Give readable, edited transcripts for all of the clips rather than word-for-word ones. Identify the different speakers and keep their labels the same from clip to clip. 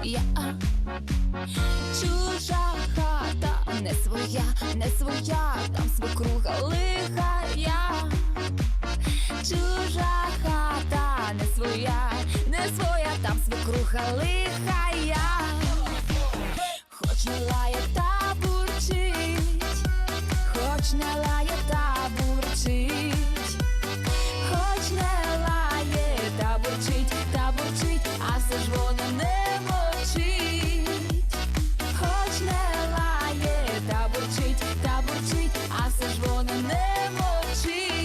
Speaker 1: Я чужа хата, не своя, не своя, там свекруха лиха я. Чужа хата, не своя, не своя, там свекруха лиха я. Хоч не лає та бурчить, хоч не лає та бурчить, хоч не лає та бурчить, а все ж вона не мовчить. Хоч не лає та бурчить, а все ж вона не мовчить.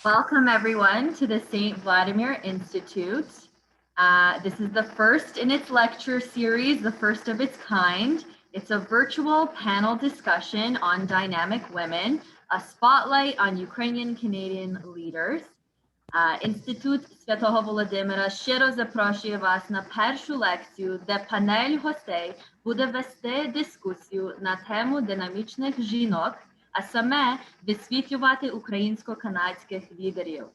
Speaker 2: Welcome everyone to the St. Vladimir Institute. This is the first in its lecture series, the first of its kind. It's a virtual panel discussion on dynamic women, a spotlight on Ukrainian Canadian leaders. Інститут Святого Володимира щиро запрошує вас на першу лекцію, де панель гостей буде вести дискусію на тему динамічних жінок, а саме висвітлювати українсько-канадських лідерів.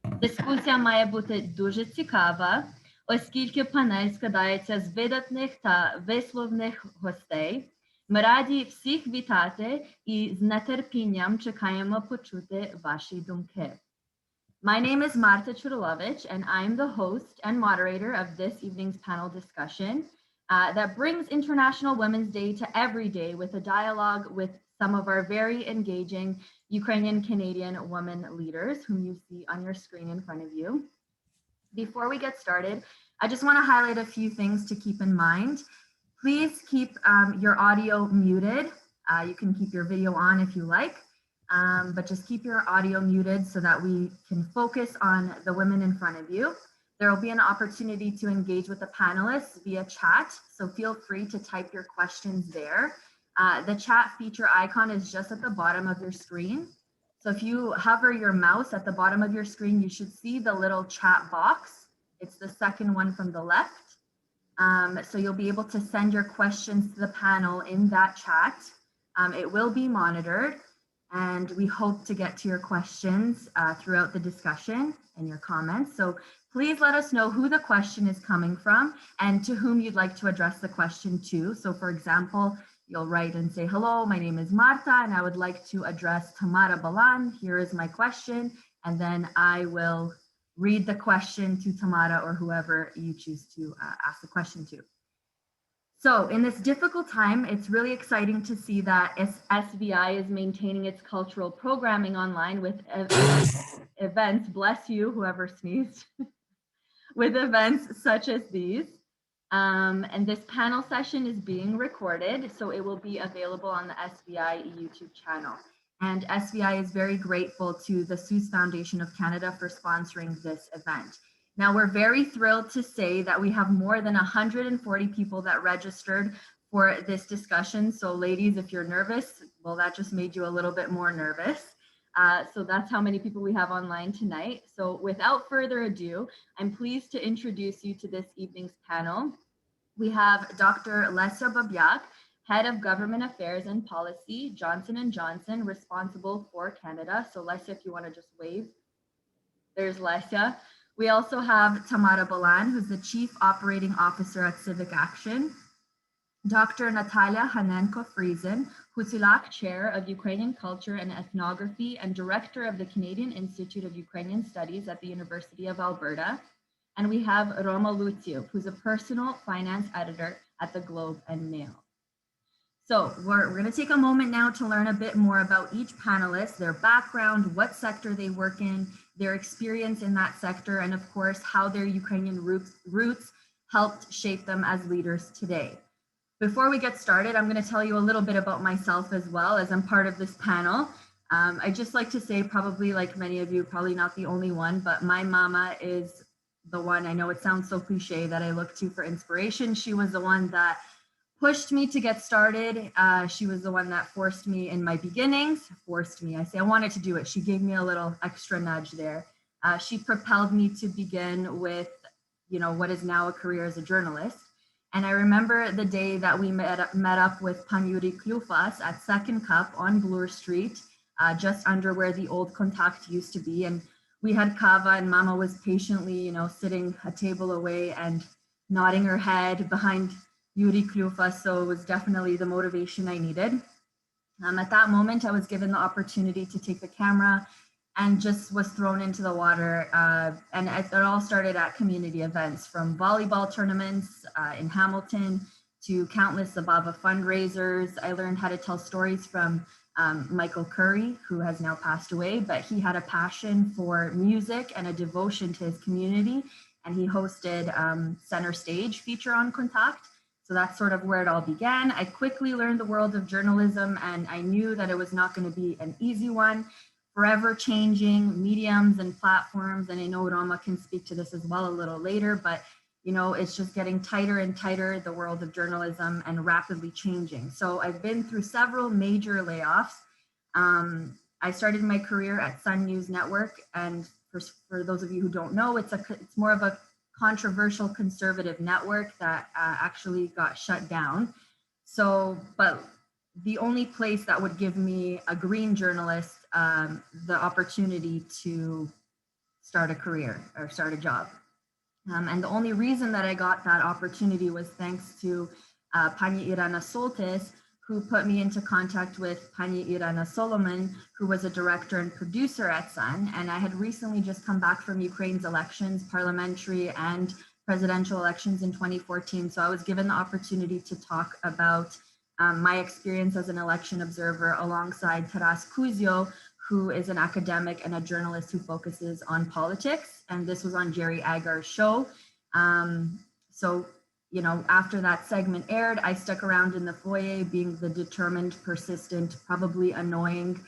Speaker 2: Дискусія має бути дуже цікава, оскільки панель складається з видатних та висловних гостей. Ми раді всіх вітати і з нетерпінням чекаємо почути ваші думки. My name is MARTA CZURYLOWICZ, and I'm the host and moderator of this evening's panel discussion that brings International Women's Day to every day with a dialogue with some of our very engaging Ukrainian Canadian women leaders whom you see on your screen in front of you. Before we get started, I just want to highlight a few things to keep in mind. Please keep your audio muted. You can keep your video on if you like, but just keep your audio muted so that we can focus on the women in front of you. There will be an opportunity to engage with the panelists via chat, so feel free to type your questions there. The chat feature icon is just at the bottom of your screen. So if you hover your mouse at the bottom of your screen, you should see the little chat box. It's the second one from the left. So you'll be able to send your questions to the panel in that chat. It will be monitored, and we hope to get to your questions throughout the discussion and your comments. So please let us know who the question is coming from and to whom you'd like to address the question to. So for example, you'll write and say, hello, my name is Marta, and I would like to address Tamara Balan. Here is my question. And then I will read the question to Tamara or whoever you choose to ask the question to. So in this difficult time, it's really exciting to see that SVI is maintaining its cultural programming online with events, bless you, whoever sneezed, with events such as these. And this panel session is being recorded, so it will be available on the SVI YouTube channel. And SVI is very grateful to the Seuss Foundation of Canada for sponsoring this event. Now, we're very thrilled to say that we have more than 140 people that registered for this discussion. So ladies, if you're nervous, well, that just made you a little bit more nervous. So that's how many people we have online tonight. So without further ado, I'm pleased to introduce you to this evening's panel. We have Dr. LESIA BABIAK, Head of Government Affairs and Policy, Johnson & Johnson, responsible for Canada. So LESIA, if you want to just wave. There's LESIA. We also have Tamara Balan, who's the Chief Operating Officer at CivicAction. Dr. NATALIA KHANENKO-FRIESEN, Huculak Chair of Ukrainian Culture and Ethnography and Director of the Canadian Institute of Ukrainian Studies at the University of Alberta. And we have ROMA LUCIW, who's a personal finance editor at the Globe and Mail. So we're going to take a moment now to learn a bit more about each panelist, their background, what sector they work in, their experience in that sector, and of course, how their Ukrainian roots helped shape them as leaders today. Before we get started, I'm going to tell you a little bit about myself as well, as I'm part of this panel. I just like to say, probably like many of you, probably not the only one, but my mama is the one, I know it sounds so cliche, that I look to for inspiration. She was the one that pushed me to get started. She was the one that forced me in my beginnings, forced me, I say I wanted to do it. She gave me a little extra nudge there. She propelled me to begin with, what is now a career as a journalist. And I remember the day that we met up with Pan Yuri Klufas at Second Cup on Bloor Street, just under where the old KONTAKT used to be. And we had kava, and Mama was patiently, sitting a table away and nodding her head behind Yuri Klufas. So it was definitely the motivation I needed. At that moment, I was given the opportunity to take the camera and just was thrown into the water. And it all started at community events, from volleyball tournaments in Hamilton to countless Ababa fundraisers. I learned how to tell stories from Michael Curry, who has now passed away, but he had a passion for music and a devotion to his community. And he hosted Center Stage feature on KONTAKT. So that's sort of where it all began. I quickly learned the world of journalism, and I knew that it was not going to be an easy one. Forever changing mediums and platforms, and I know Roma can speak to this as well a little later, but it's just getting tighter and tighter, the world of journalism, and rapidly changing. So I've been through several major layoffs. I started my career at Sun News Network, and for those of you who don't know, it's more of a controversial conservative network that actually got shut down. So, but the only place that would give me, a green journalist, the opportunity to start a career or start a job. And the only reason that I got that opportunity was thanks to Pani Irana Soltis, who put me into contact with Pani Irana Solomon, who was a director and producer at Sun. And I had recently just come back from Ukraine's elections, parliamentary and presidential elections in 2014. So I was given the opportunity to talk about my experience as an election observer alongside Taras Kuzio, who is an academic and a journalist who focuses on politics. And this was on Jerry Agar's show. After that segment aired, I stuck around in the foyer, being the determined, persistent, probably annoying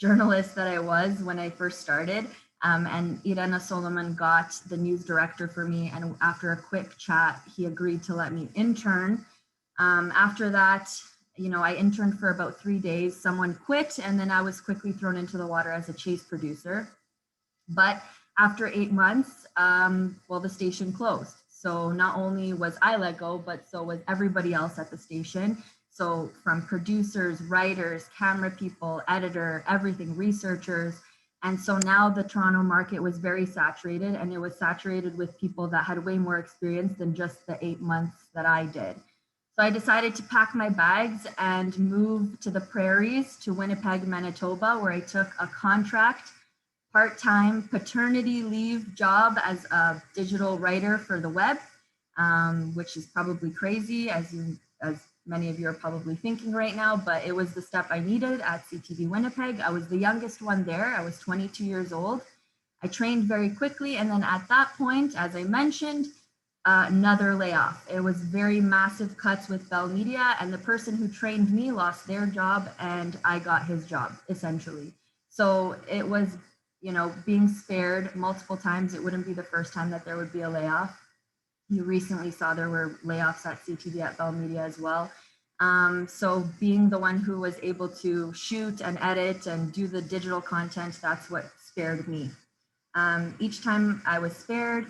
Speaker 2: journalist that I was when I first started. And Irena Solomon got the news director for me. And after a quick chat, he agreed to let me intern. After that, I interned for about 3 days. Someone quit, and then I was quickly thrown into the water as a chase producer. But after 8 months, the station closed. So not only was I let go, but so was everybody else at the station. So from producers, writers, camera people, editor, everything, researchers. And so now the Toronto market was very saturated, and it was saturated with people that had way more experience than just the 8 months that I did. So I decided to pack my bags and move to the prairies, to Winnipeg, Manitoba, where I took a contract part-time paternity leave job as a digital writer for the web, which is probably crazy, as many of you are probably thinking right now, but it was the step I needed at CTV Winnipeg. I was the youngest one there. I was 22 years old. I trained very quickly, and then at that point, as I mentioned, another layoff. It was very massive cuts with Bell Media, and the person who trained me lost their job, and I got his job, essentially. So it was, being spared multiple times. It wouldn't be the first time that there would be a layoff. You recently saw there were layoffs at CTV at Bell Media as well. So being the one who was able to shoot and edit and do the digital content, that's what spared me. Each time I was spared,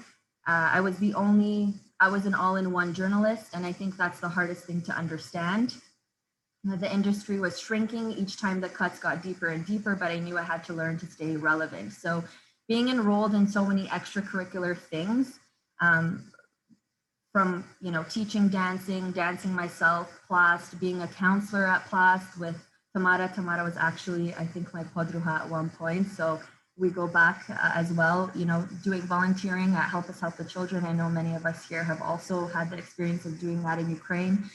Speaker 2: I was an all-in-one journalist, and I think that's the hardest thing to understand. The industry was shrinking each time the cuts got deeper and deeper, but I knew I had to learn to stay relevant. So being enrolled in so many extracurricular things, from teaching dancing myself, Plast, being a counselor at Plast with Tamara. Tamara was actually, I think, my podruha at one point. So we go back as well, doing volunteering at Help Us Help the Children. I know many of us here have also had the experience of doing that in Ukraine.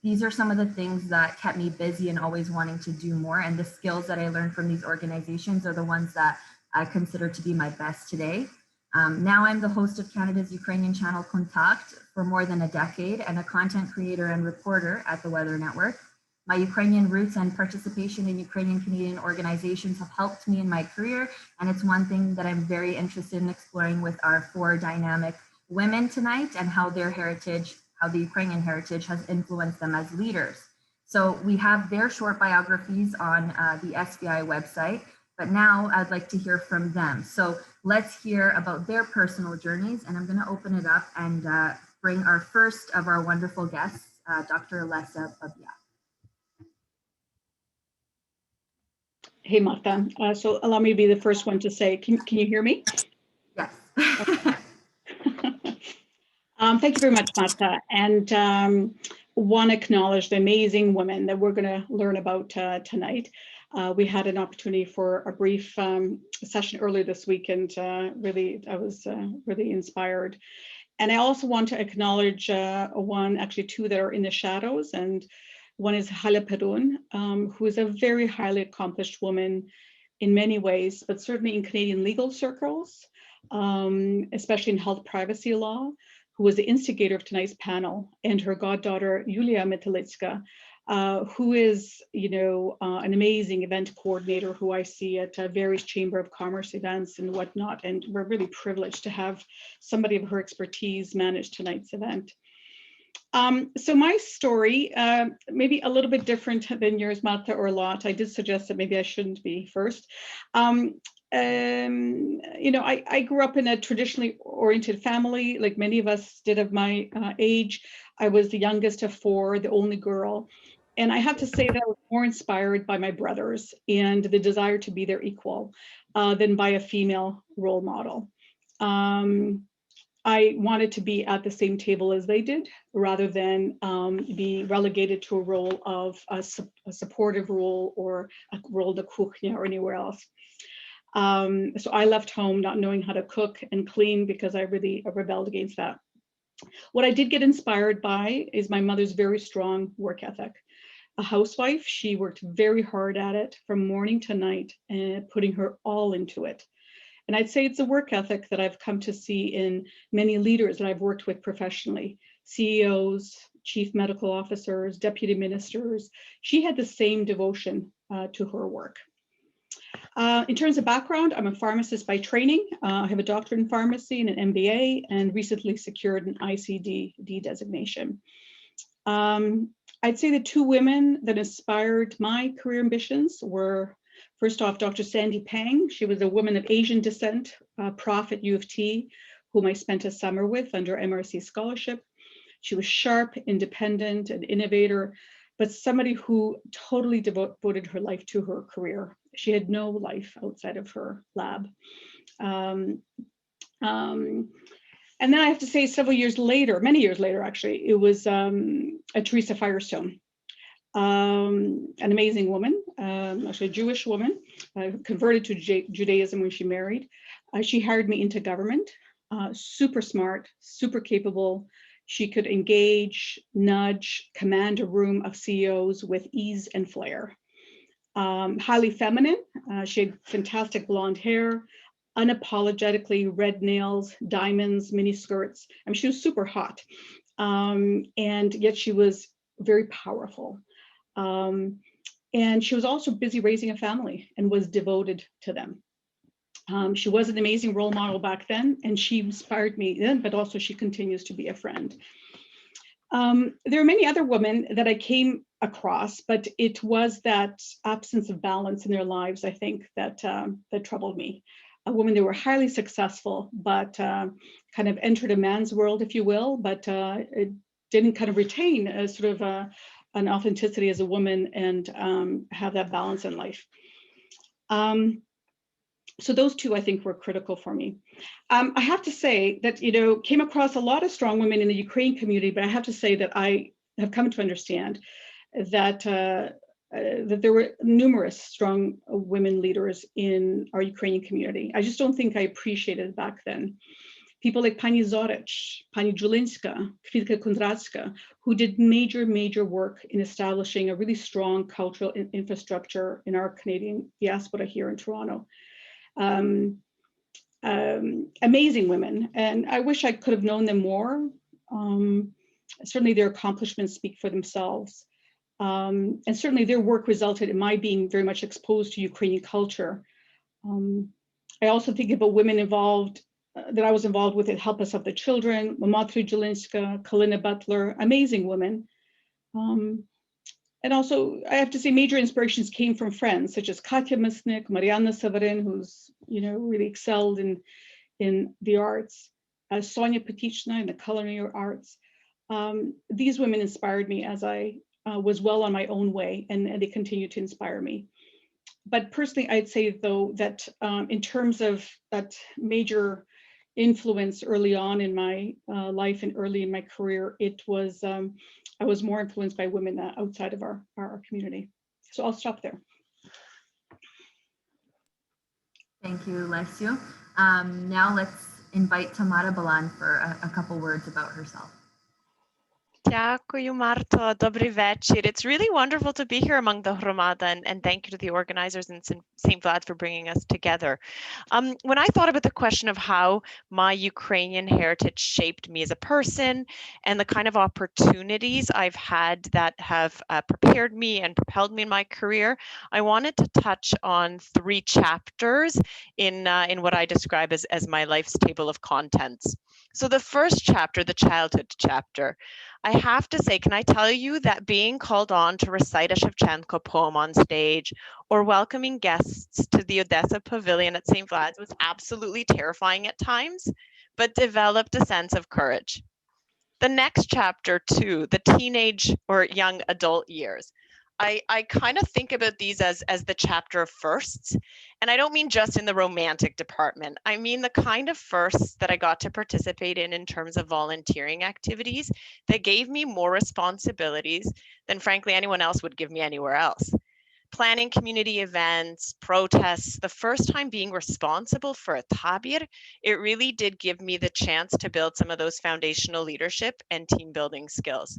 Speaker 2: These are some of the things that kept me busy and always wanting to do more. And the skills that I learned from these organizations are the ones that I consider to be my best today. Now I'm the host of Canada's Ukrainian channel KONTAKT for more than a decade, and a content creator and reporter at the Weather Network. My Ukrainian roots and participation in Ukrainian Canadian organizations have helped me in my career, and it's one thing that I'm very interested in exploring with our 4 dynamic women tonight, and how their heritage, how the Ukrainian heritage has influenced them as leaders. So we have their short biographies on the SVI website, but now I'd like to hear from them. So let's hear about their personal journeys, and I'm going to open it up and bring our first of our wonderful guests, Dr. LESIA BABIAK.
Speaker 3: Hey, Marta. So allow me to be the first one to say, can you hear me?
Speaker 2: Yes.
Speaker 3: Thank you very much, Marta. And want to acknowledge the amazing women that we're going to learn about tonight. We had an opportunity for a brief session earlier this week, and I was really inspired. And I also want to acknowledge actually two that are in the shadows, and one is Hala Perun, who is a very highly accomplished woman in many ways, but certainly in Canadian legal circles, especially in health privacy law, who was the instigator of tonight's panel, and her goddaughter, Yulia Metalitska, who is, an amazing event coordinator who I see at various Chamber of Commerce events and whatnot. And we're really privileged to have somebody of her expertise manage tonight's event. So my story, maybe a little bit different than yours, Marta or Lot. I did suggest that maybe I shouldn't be first. I grew up in a traditionally oriented family, like many of us did of my age. I was the youngest of 4, the only girl. And I have to say that I was more inspired by my brothers and the desire to be their equal than by a female role model. I wanted to be at the same table as they did, rather than be relegated to a role of a supportive role or a role de kuchnia or anywhere else. So I left home not knowing how to cook and clean because I really rebelled against that. What I did get inspired by is my mother's very strong work ethic. A housewife, she worked very hard at it from morning to night and putting her all into it. And I'd say it's a work ethic that I've come to see in many leaders that I've worked with professionally, CEOs, chief medical officers, deputy ministers. She had the same devotion to her work. In terms of background, I'm a pharmacist by training. I have a doctorate in pharmacy and an MBA, and recently secured an ICD-D designation. I'd say the 2 women that inspired my career ambitions were, first off, Dr. Sandy Pang. She was a woman of Asian descent, prof at U of T, whom I spent a summer with under MRC scholarship. She was sharp, independent, an innovator, but somebody who totally devoted her life to her career. She had no life outside of her lab. And then I have to say, several years later, many years later, actually, it was Teresa Firestone. An amazing woman, actually a Jewish woman, converted to Judaism when she married. She hired me into government, super smart, super capable. She could engage, nudge, command a room of CEOs with ease and flair. Highly feminine, she had fantastic blonde hair, unapologetically red nails, diamonds, mini skirts. I mean, she was super hot, and yet she was very powerful. And she was also busy raising a family and was devoted to them. She was an amazing role model back then, and she inspired me then, but also she continues to be a friend. There are many other women that I came across, but it was that absence of balance in their lives, I think, that troubled me. A woman that were highly successful, but kind of entered a man's world, if you will, but it didn't kind of retain a sort of an authenticity as a woman and have that balance in life. So those 2, I think, were critical for me. I have to say that, came across a lot of strong women in the Ukraine community, but I have to say that I have come to understand that that there were numerous strong women leaders in our Ukrainian community. I just don't think I appreciated it back then. People like Pani Zorich, Pani Julinska, Kwiatka Kondratska, who did major work in establishing a really strong cultural infrastructure in our Canadian diaspora here in Toronto. Amazing women, and I wish I could have known them more. Certainly their accomplishments speak for themselves. And certainly their work resulted in my being very much exposed to Ukrainian culture. I also think about women involved that I was involved with at Help Us Help the Children, MARTA CZURYLOWICZ, Kalina Butler, amazing women. And also, I have to say, major inspirations came from friends such as Katya Misnik, Mariana Severin, who's really excelled in the arts, Sonia Petichna in the culinary arts. These women inspired me as I was well on my own way, and they continue to inspire me. But personally, I'd say, though, that in terms of that major influence early on in my life and early in my career, it was I was more influenced by women outside of our community. So I'll stop there.
Speaker 2: Thank you, LESIA. Now let's invite Tamara Balan for a couple words about herself.
Speaker 4: Дякую, Marto. Добрий вечір. It's really wonderful to be here among the Hromada, and thank you to the organizers in St. Vlad for bringing us together. When I thought about the question of how my Ukrainian heritage shaped me as a person and the kind of opportunities I've had that have prepared me and propelled me in my career, I wanted to touch on 3 chapters in what I describe as my life's table of contents. So the first chapter, the childhood chapter, I have to say, can I tell you that being called on to recite a Shevchenko poem on stage or welcoming guests to the Odessa Pavilion at St. Vlad's was absolutely terrifying at times, but developed a sense of courage. The next chapter, too, the teenage or young adult years. I kind of think about these as the chapter of firsts, and I don't mean just in the romantic department. I mean the kind of firsts that I got to participate in terms of volunteering activities that gave me more responsibilities than frankly anyone else would give me anywhere else. Planning community events, protests, the first time being responsible for a tabir, it really did give me the chance to build some of those foundational leadership and team building skills.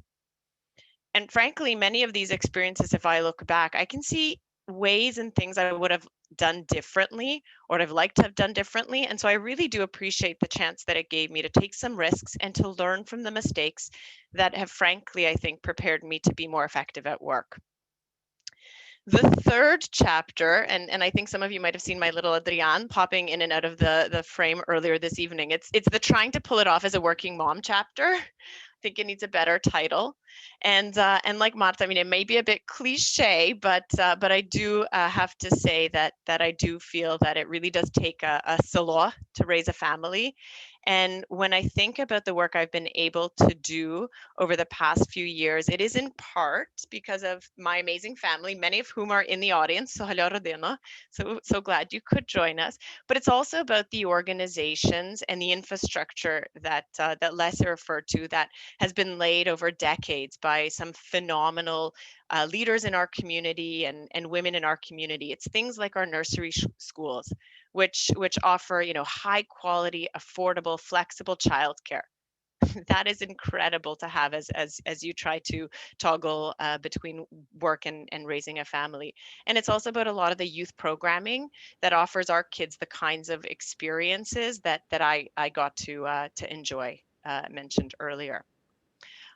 Speaker 4: And frankly, many of these experiences, if I look back, I can see ways and things I would have done differently or have liked to have done differently. And so I really do appreciate the chance that it gave me to take some risks and to learn from the mistakes that have, frankly, I think, prepared me to be more effective at work. The third chapter, and I think some of you might have seen my little Adrian popping in and out of the frame earlier this evening. It's the trying to pull it off as a working mom chapter. I think it needs a better title. And like Marta, I mean, it may be a bit cliche, but I do have to say that I do feel that it really does take a selo to raise a family. And when I think about the work I've been able to do over the past few years, it is in part because of my amazing family, many of whom are in the audience. So hello, Rodina. So glad you could join us. But it's also about the organizations and the infrastructure that LESIA referred to that has been laid over decades by some phenomenal leaders in our community and women in our community. It's things like our nursery schools, which offer, high quality, affordable, flexible childcare. That is incredible to have as you try to toggle between work and raising a family. And it's also about a lot of the youth programming that offers our kids the kinds of experiences that I got to enjoy, mentioned earlier.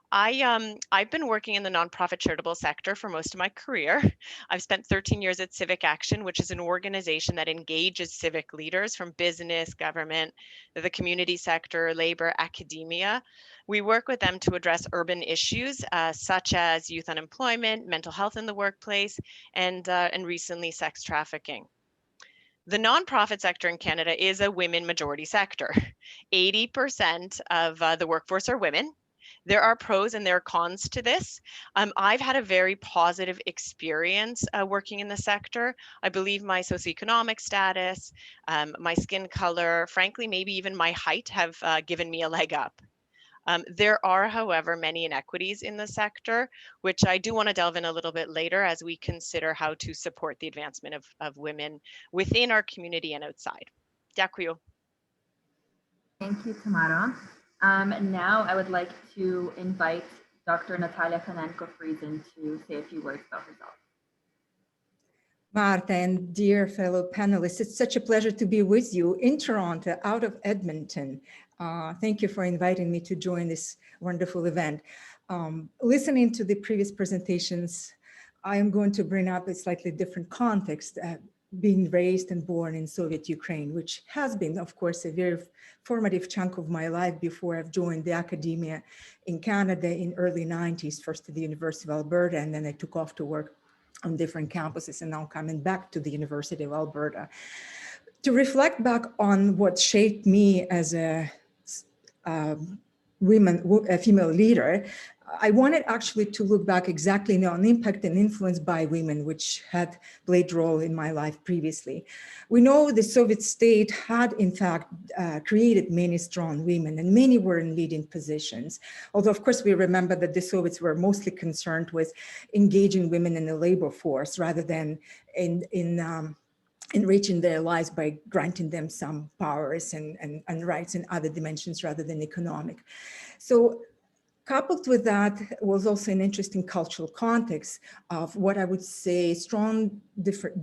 Speaker 4: I've been working in the nonprofit charitable sector for most of my career. I've spent 13 years at CivicAction, which is an organization that engages civic leaders from business, government, the community sector, labor, academia. We work with them to address urban issues such as youth unemployment, mental health in the workplace, and recently sex trafficking. The nonprofit sector in Canada is a women majority sector. 80% of the workforce are women. There are pros and there are cons to this. I've had a very positive experience working in the sector. I believe my socioeconomic status, my skin color, frankly, maybe even my height have given me a leg up. There are, however, many inequities in the sector, which I do want to delve in a little bit later as we consider how to support the advancement of women within our community and outside. Дякую.
Speaker 2: Thank you, Tamara. Now I would like to invite Dr. NATALIA KHANENKO-FRIESEN to say a few words about herself.
Speaker 5: Marta and dear fellow panelists, it's such a pleasure to be with you in Toronto, out of Edmonton. Thank you for inviting me to join this wonderful event. Listening to the previous presentations, I am going to bring up a slightly different context, being raised and born in Soviet Ukraine, which has been, of course, a very formative chunk of my life before I've joined the academia in Canada in early 90s, first at the University of Alberta, and then I took off to work on different campuses, and now coming back to the University of Alberta. To reflect back on what shaped me as a female leader, I wanted actually to look back exactly on impact and influence by women, which had played a role in my life previously. We know the Soviet state had, in fact, created many strong women, and many were in leading positions. Although, of course, we remember that the Soviets were mostly concerned with engaging women in the labor force rather than enriching their lives by granting them some powers and rights in other dimensions rather than economic. So coupled with that was also an interesting cultural context of what I would say strong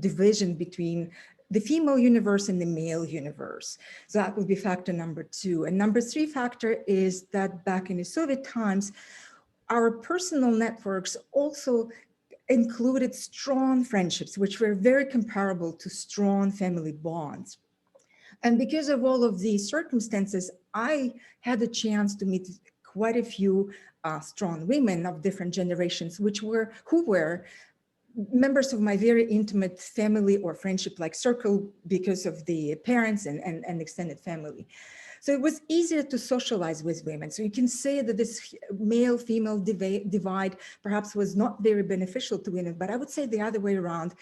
Speaker 5: division between the female universe and the male universe. So that would be factor number 2. And number 3 factor is that back in the Soviet times, our personal networks also included strong friendships, which were very comparable to strong family bonds. And because of all of these circumstances, I had a chance to meet quite a few strong women of different generations, who were members of my very intimate family or friendship-like circle because of the parents and extended family. So it was easier to socialize with women. So you can say that this male-female divide perhaps was not very beneficial to women, but I would say the other way around.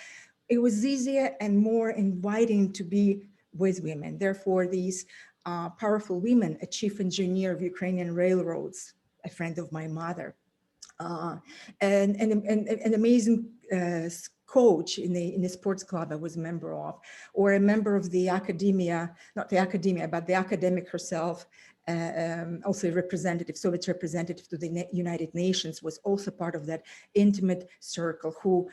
Speaker 5: It was easier and more inviting to be with women. Therefore, these powerful women, a chief engineer of Ukrainian railroads, a friend of my mother, and an amazing coach in the sports club I was a member of, or a member of the academia, not the academia, but the academic herself, also a representative, Soviet representative to the United Nations, was also part of that intimate circle who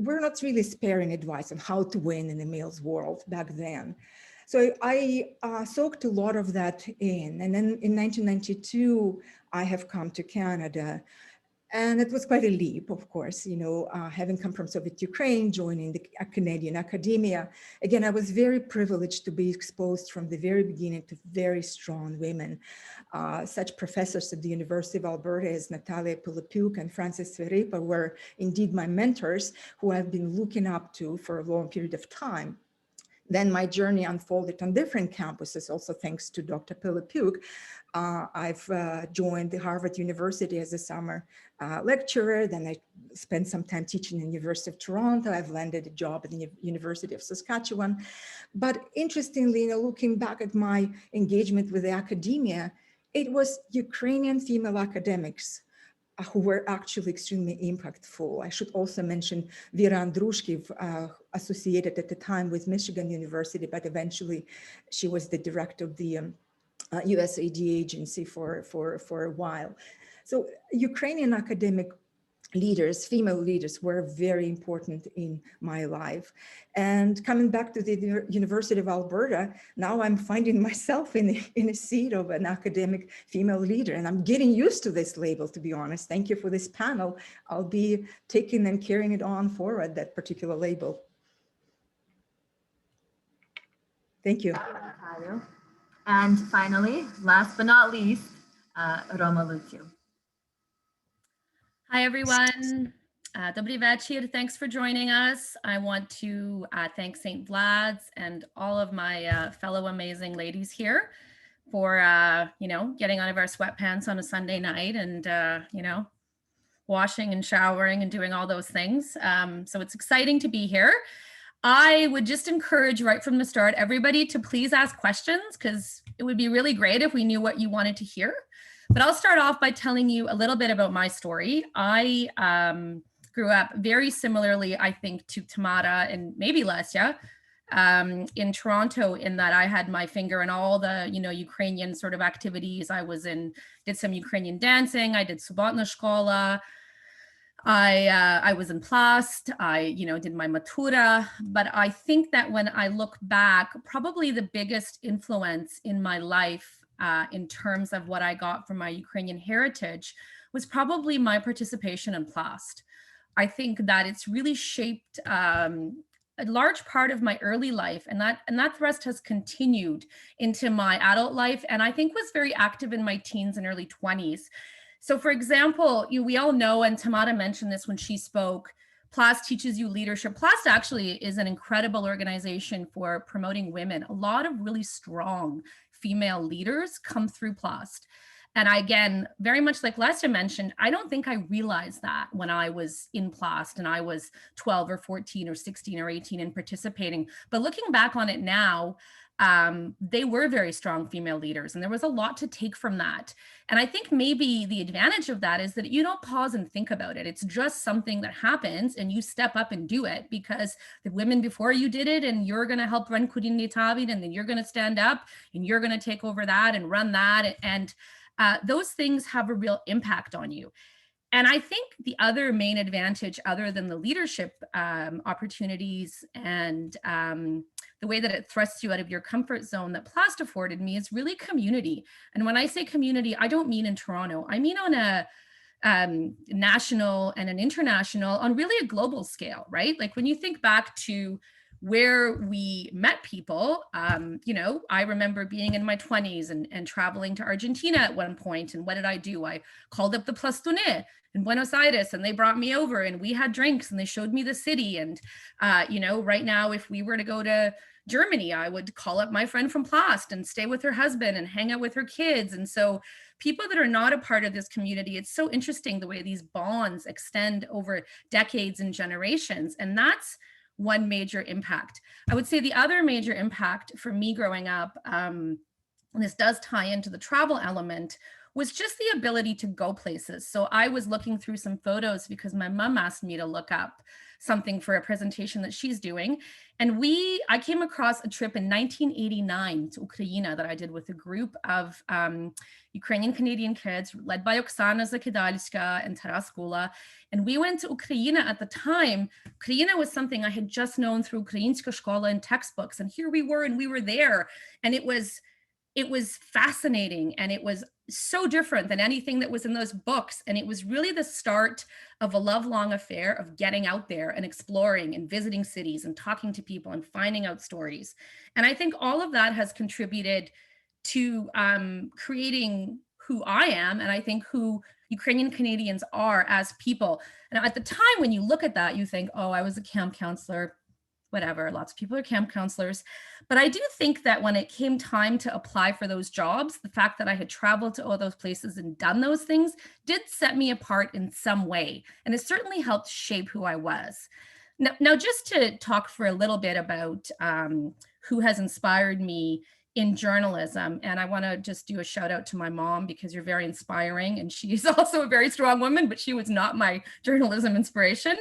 Speaker 5: were not really sparing advice on how to win in the male's world back then. So I soaked a lot of that in. And then in 1992, I have come to Canada. And it was quite a leap, of course, you know, having come from Soviet Ukraine, joining the Canadian academia. Again, I was very privileged to be exposed from the very beginning to very strong women. Such professors at the University of Alberta as NATALIA and Francis Sverepa were indeed my mentors, who I've been looking up to for a long period of time. Then my journey unfolded on different campuses, also thanks to Dr. Pilipuk. I've joined the Harvard University as a summer lecturer. Then I spent some time teaching in the University of Toronto. I've landed a job at the University of Saskatchewan. But interestingly, you know, looking back at my engagement with the academia, it was Ukrainian female academics who were actually extremely impactful. I should also mention Vera Andrushkiv, associated at the time with Michigan University, but eventually she was the director of the USAID agency for a while. So Ukrainian academic leaders, female leaders, were very important in my life. And coming back to the University of Alberta, now I'm finding myself in a seat of an academic female leader, and I'm getting used to this label, to be honest. Thank you for this panel. I'll be taking and carrying it on forward, that particular label. Thank you.
Speaker 2: Natalia. And finally, last but not least, ROMA LUCIW.
Speaker 6: Hi, everyone. Dobry večer. Thanks for joining us. I want to thank St. Vlad's and all of my fellow amazing ladies here for, you know, getting out of our sweatpants on a Sunday night and, you know, washing and showering and doing all those things. So it's exciting to be here. I would just encourage right from the start, everybody to please ask questions, because it would be really great if we knew what you wanted to hear. But I'll start off by telling you a little bit about my story. I grew up very similarly, I think, to Tamara and maybe LESIA in Toronto, in that I had my finger in all the, you know, Ukrainian sort of activities. I was did some Ukrainian dancing. I did Subotna Shkola. I was in Plast. I, you know, did my matura. But I think that when I look back, probably the biggest influence in my life in terms of what I got from my Ukrainian heritage was probably my participation in Plast. I think that it's really shaped a large part of my early life, and that thrust has continued into my adult life, and I think was very active in my teens and early 20s. So for example, we all know, and Tamara mentioned this when she spoke, PLAST teaches you leadership. PLAST actually is an incredible organization for promoting women. A lot of really strong female leaders come through PLAST. And again, very much like LESIA mentioned, I don't think I realized that when I was in PLAST and I was 12 or 14 or 16 or 18 and participating. But looking back on it now, they were very strong female leaders, and there was a lot to take from that. And I think maybe the advantage of that is that you don't pause and think about it. It's just something that happens and you step up and do it because the women before you did it, and you're going to help run Kurinitavin, and then you're going to stand up and you're going to take over that and run that. And those things have a real impact on you. And I think the other main advantage, other than the leadership opportunities and the way that it thrusts you out of your comfort zone that PLAST afforded me, is really community. And when I say community, I don't mean in Toronto. I mean on a national and an international, on really a global scale, right? Like when you think back to where we met people, I remember being in my 20s and traveling to Argentina at one point. And what did I do? I called up the Plastune in Buenos Aires, and they brought me over and we had drinks and they showed me the city. And, right now, if we were to go to Germany, I would call up my friend from PLAST and stay with her husband and hang out with her kids. And so people that are not a part of this community, it's so interesting the way these bonds extend over decades and generations. And that's one major impact. I would say the other major impact for me growing up, and this does tie into the travel element, was just the ability to go places. So I was looking through some photos because my mom asked me to look up something for a presentation that she's doing. And I came across a trip in 1989 to Ukraine that I did with a group of Ukrainian Canadian kids led by Oksana Zakidalska and Taras Gula. And we went to Ukraine at the time. Ukraine was something I had just known through Ukrainska Shkola and textbooks. And here we were, and we were there. And it was fascinating, and it was so different than anything that was in those books. And it was really the start of a love-long affair of getting out there and exploring and visiting cities and talking to people and finding out stories. And I think all of that has contributed to creating who I am, and I think who Ukrainian Canadians are as people. And at the time when you look at that, you think, oh, I was a camp counselor, whatever, lots of people are camp counselors. But I do think that when it came time to apply for those jobs, the fact that I had traveled to all those places and done those things did set me apart in some way. And it certainly helped shape who I was. Now just to talk for a little bit about who has inspired me in journalism. And I want to just do a shout out to my mom, because you're very inspiring. And she's also a very strong woman, but she was not my journalism inspiration.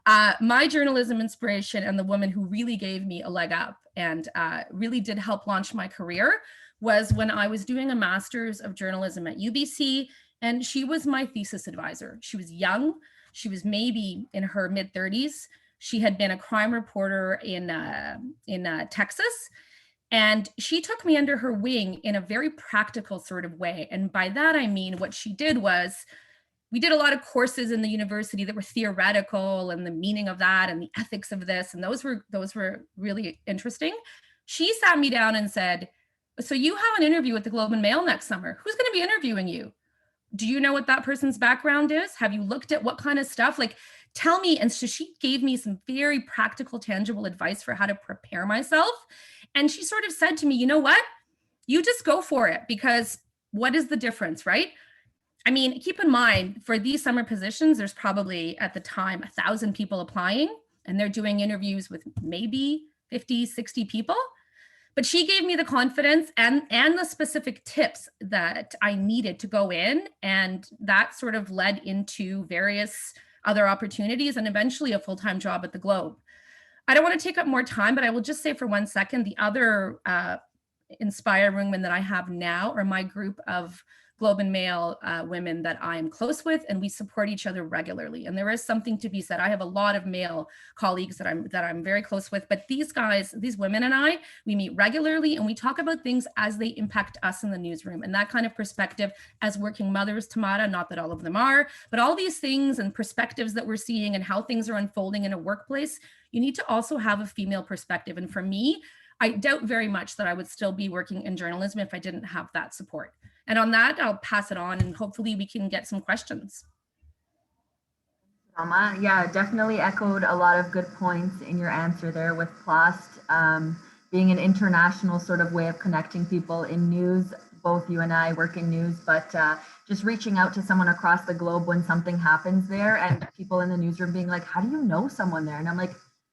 Speaker 6: My journalism inspiration, and the woman who really gave me a leg up and really did help launch my career, was when I was doing a master's of journalism at UBC, and she was my thesis advisor. She was young. She was maybe in her mid-30s. She had been a crime reporter in Texas, and she took me under her wing in a very practical sort of way. And by that, I mean, what she did was, we did a lot of courses in the university that were theoretical, and the meaning of that and the ethics of this. And those were really interesting. She sat me down and said, so you have an interview with the Globe and Mail next summer. Who's going to be interviewing you? Do you know what that person's background is? Have you looked at what kind of stuff? Like, tell me. And so she gave me some very practical, tangible advice for how to prepare myself. And she sort of said to me, you know what? You just go for it, because what is the difference, right? I mean, keep in mind, for these summer positions, there's probably at the time 1,000 people applying, and they're doing interviews with maybe 50, 60 people. But she gave me the confidence and the specific tips that I needed to go in. And that sort of led into various other opportunities and eventually a full-time job at the Globe. I don't want to take up more time, but I will just say for 1 second, the other inspiring women that I have now are my group of Globe and Mail women that I'm close with, and we support each other regularly. And there is something to be said. I have a lot of male colleagues that I'm very close with, but these guys, these women and I, we meet regularly and we talk about things as they impact us in the newsroom. And that kind of perspective as working mothers, Tamara, not that all of them are, but all these things and perspectives that we're seeing and how things are unfolding in a workplace, you need to also have a female perspective. And for me, I doubt very much that I would still be working in journalism if I didn't have that support. And on that, I'll pass it on and hopefully we can get some questions.
Speaker 2: Roma, yeah, definitely echoed a lot of good points in your answer there with PLAST being an international sort of way of connecting people in news. Both you and I work in news, but just reaching out to someone across the globe when something happens there, and people in the newsroom being like, how do you know someone there? And I'm like,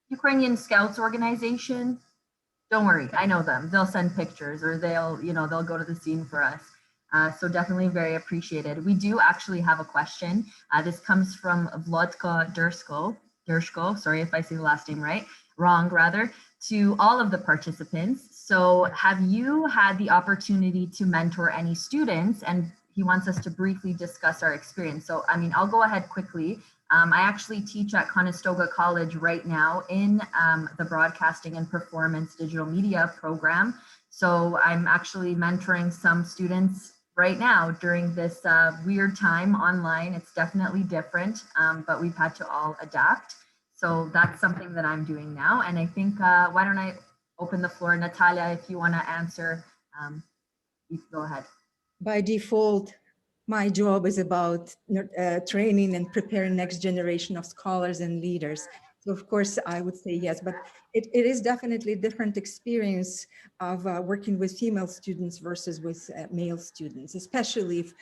Speaker 2: Ukrainian Scouts organization, don't worry, I know them. They'll send pictures or they'll go to the scene for us. So definitely very appreciated. We do actually have a question. This comes from Vlodka Dershko, sorry if I say the last name wrong rather, to all of the participants. So have you had the opportunity to mentor any students? And he wants us to briefly discuss our experience. So, I mean, I'll go ahead quickly. I actually teach at Conestoga College right now in the Broadcasting and Performance Digital Media program. So I'm actually mentoring some students right now during this weird time online. It's definitely different, but we've had to all adapt. So that's something that I'm doing now. And I think, why don't I open the floor, Natalia, if you want to answer, you can go ahead.
Speaker 5: By default, my job is about training and preparing next generation of scholars and leaders. So of course I would say yes, but it is definitely a different experience of working with female students versus with male students, especially if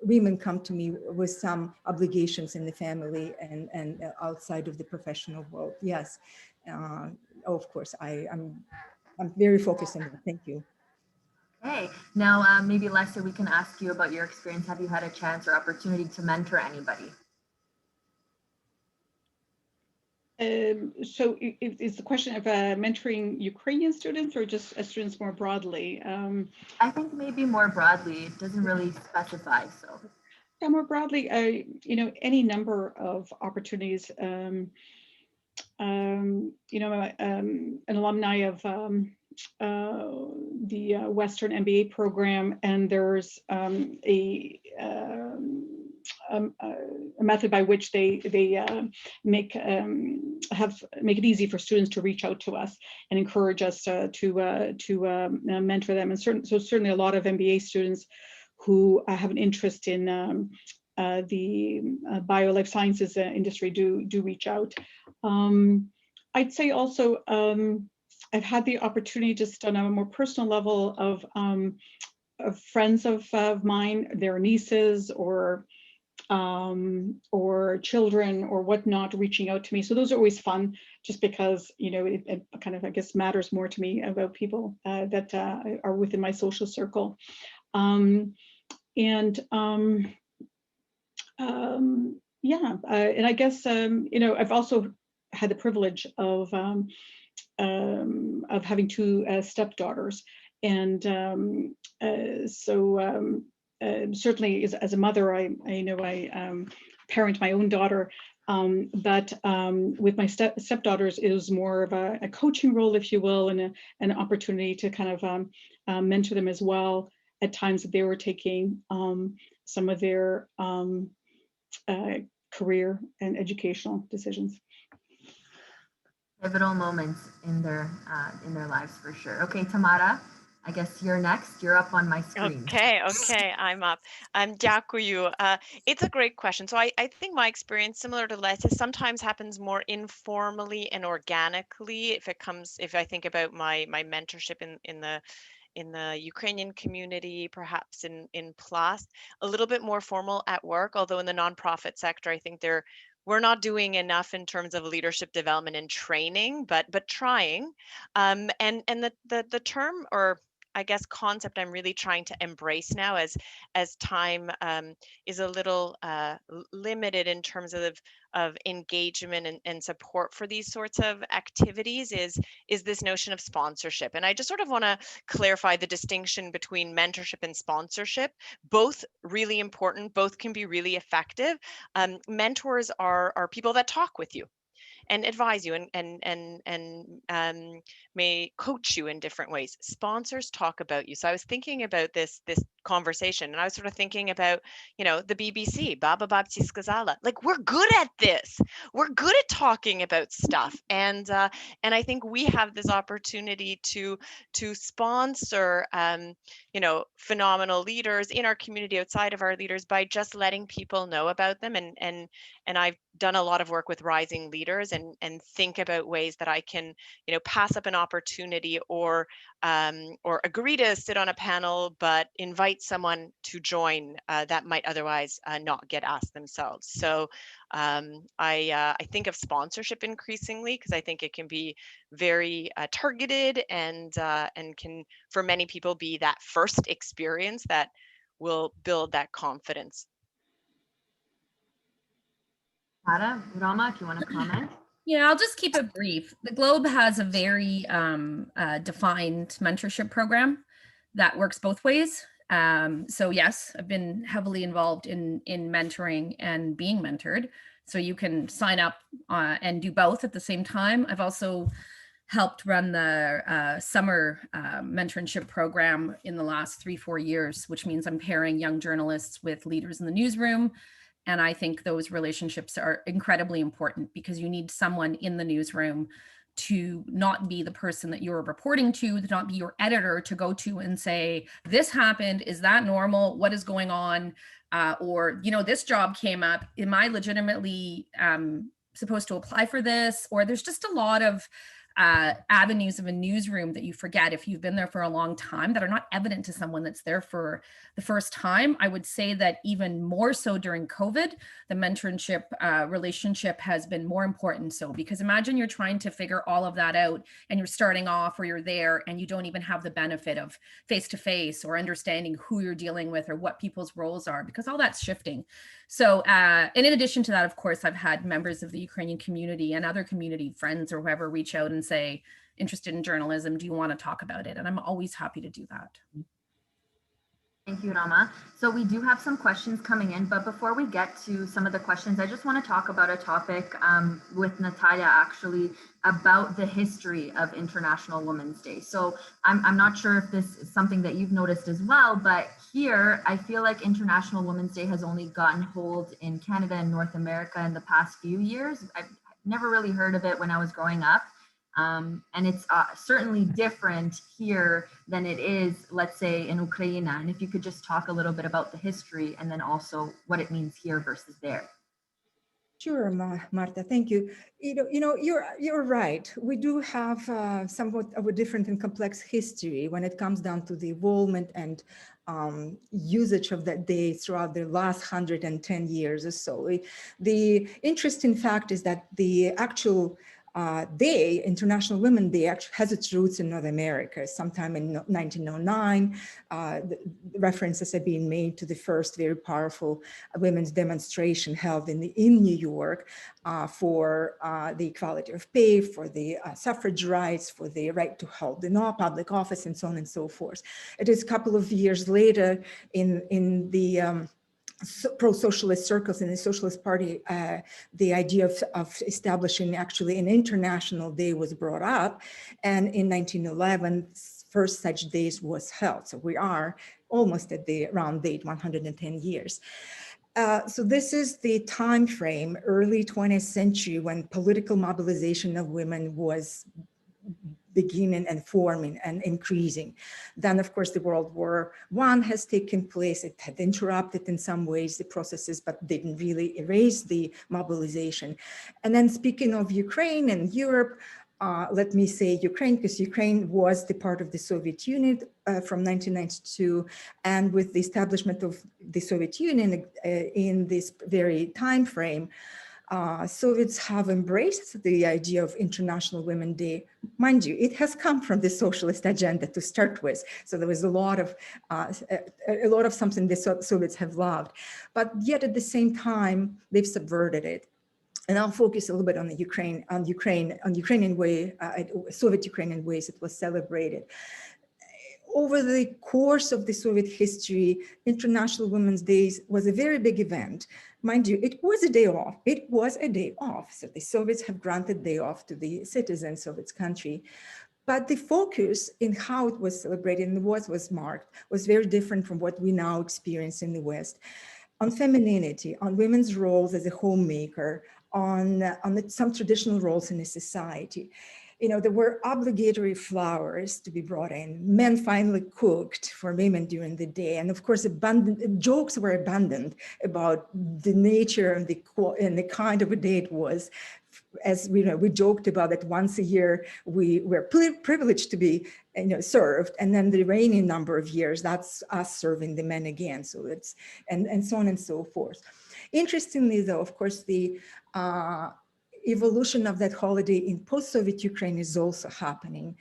Speaker 5: women come to me with some obligations in the family and outside of the professional world. Yes, of course, I'm very focused on that. Thank you.
Speaker 2: Okay, now maybe Lesia, we can ask you about your experience. Have you had a chance or opportunity to mentor anybody?
Speaker 3: So is the question of mentoring Ukrainian students or just students more broadly?
Speaker 2: I think maybe more broadly, it doesn't really specify, so.
Speaker 3: Yeah, more broadly, any number of opportunities. An alumni of the Western MBA program, and there's a method by which they make it easy for students to reach out to us and encourage us to mentor them. And certainly a lot of MBA students who have an interest in the bio-life sciences industry do reach out. I'd say also I've had the opportunity just on a more personal level of friends of mine, their nieces or children or whatnot reaching out to me. So those are always fun, just because, it kind of, I guess, matters more to me about people that are within my social circle. And I guess, I've also had the privilege of having two stepdaughters. And certainly as a mother, I parent my own daughter, but with my stepdaughters, it was more of a coaching role, if you will, and an opportunity to kind of mentor them as well at times that they were taking some of their career and educational decisions.
Speaker 2: Pivotal moments in their lives for sure. Okay, Tamara, I guess you're next. You're up on my screen.
Speaker 4: Okay, I'm up. Дякую. It's a great question. So I think my experience, similar to Lesia, sometimes happens more informally and organically. If I think about my mentorship in the Ukrainian community, perhaps in PLAS, a little bit more formal at work, although in the nonprofit sector, I think we're not doing enough in terms of leadership development and training, but trying. And the term, or I guess concept, I'm really trying to embrace now as time is a little limited in terms of engagement and support for these sorts of activities is this notion of sponsorship. And I just sort of want to clarify the distinction between mentorship and sponsorship. Both really important, both can be really effective. Mentors are people that talk with you and advise you and may coach you in different ways. Sponsors talk about you. So I was thinking about this conversation, and I was sort of thinking about, you know, the BBC, BABIAK сказала. Like, we're good at this. We're good at talking about stuff, and I think we have this opportunity to sponsor, you know, phenomenal leaders in our community, outside of our leaders, by just letting people know about them. And I've done a lot of work with rising leaders and think about ways that I can, you know, pass up an opportunity or agree to sit on a panel, but invite someone to join that might otherwise not get asked themselves. So I think of sponsorship increasingly because I think it can be very targeted and can, for many people, be that first experience that will build that confidence.
Speaker 2: Roma, if you want to comment.
Speaker 6: Yeah, I'll just keep it brief. The Globe has a very defined mentorship program that works both ways. So yes, I've been heavily involved in mentoring and being mentored. So you can sign up and do both at the same time. I've also helped run the summer mentorship program in the last 3-4 years, which means I'm pairing young journalists with leaders in the newsroom. And I think those relationships are incredibly important because you need someone in the newsroom to not be the person that you're reporting to not be your editor, to go to and say, this happened, is that normal? What is going on? Or, you know, this job came up. Am I legitimately supposed to apply for this? Or there's just a lot of avenues of a newsroom that you forget if you've been there for a long time that are not evident to someone that's there for the first time. I would say that even more so during COVID, the mentorship relationship has been more important. So, because imagine you're trying to figure all of that out and you're starting off or you're there and you don't even have the benefit of face-to-face or understanding who you're dealing with or what people's roles are, because all that's shifting. So, and in addition to that, of course, I've had members of the Ukrainian community and other community friends or whoever reach out and say, interested in journalism, do you want to talk about it? And I'm always happy to do that.
Speaker 2: Thank you, Roma. So we do have some questions coming in, but before we get to some of the questions, I just want to talk about a topic with Natalia, actually, about the history of International Women's Day. So I'm not sure if this is something that you've noticed as well, but here I feel like International Women's Day has only gotten hold in Canada and North America in the past few years. I've never really heard of it when I was growing up. And it's certainly different here than it is, let's say, in Ukraine. And if you could just talk a little bit about the history and then also what it means here versus there.
Speaker 5: Sure, Marta, thank you. You're right. We do have somewhat of a different and complex history when it comes down to the involvement and usage of that day throughout the last 110 years or so. The interesting fact is that the actual day, International Women's Day, actually has its roots in North America. Sometime in 1909, the references are being made to the first very powerful women's demonstration held in New York for the equality of pay, for the suffrage rights, for the right to hold public office, and so on and so forth. It is a couple of years later in the pro-socialist circles in the Socialist Party, the idea of establishing actually an international day was brought up. And in 1911, first such days was held. So we are almost at the round date, 110 years. So this is the time frame, early 20th century, when political mobilization of women was beginning and forming and increasing. Then, of course, the World War I has taken place. It had interrupted in some ways the processes, but didn't really erase the mobilization. And then, speaking of Ukraine and Europe, let me say Ukraine, because Ukraine was the part of the Soviet Union from 1992. And with the establishment of the Soviet Union in this very time frame, Soviets have embraced the idea of International Women's Day. Mind you, it has come from the socialist agenda to start with. So there was a lot of something the Soviets have loved, but yet at the same time, they've subverted it. And I'll focus a little bit on the Ukrainian way, Soviet Ukrainian ways it was celebrated. Over the course of the Soviet history, International Women's Day was a very big event. Mind you, it was a day off. It was a day off. So the Soviets have granted day off to the citizens of its country. But the focus in how it was celebrated and what was marked was very different from what we now experience in the West. On femininity, on women's roles as a homemaker, on some traditional roles in a society. You know, there were obligatory flowers to be brought in. Men finally cooked for women during the day. And of course, jokes were abundant about the nature and the kind of a day it was. As we know, we joked about that once a year, we were privileged to be served. And then the remaining number of years, that's us serving the men again. So it's, and so on and so forth. Interestingly, though, of course, the evolution of that holiday in post-Soviet Ukraine is also happening.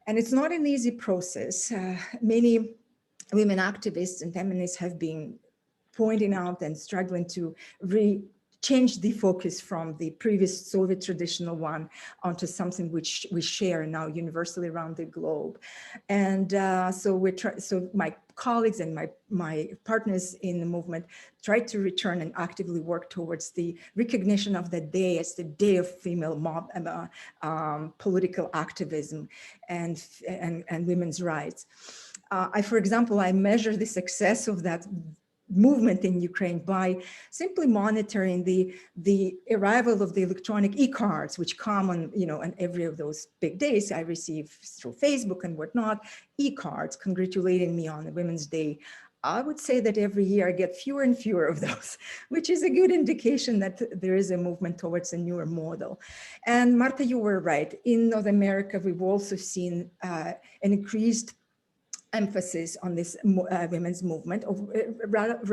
Speaker 5: And it's not an easy process. Many women activists and feminists have been pointing out and struggling to change the focus from the previous Soviet traditional one onto something which we share now universally around the globe. And so my colleagues and my partners in the movement tried to return and actively work towards the recognition of that day as the day of female political activism and women's rights. For example, I measure the success of that movement in Ukraine by simply monitoring the arrival of the electronic e-cards, which come on, on every of those big days. I receive through Facebook and whatnot, e-cards congratulating me on the Women's Day. I would say that every year I get fewer and fewer of those, which is a good indication that there is a movement towards a newer model. And Marta, you were right. In North America, we've also seen an increased emphasis on this women's movement of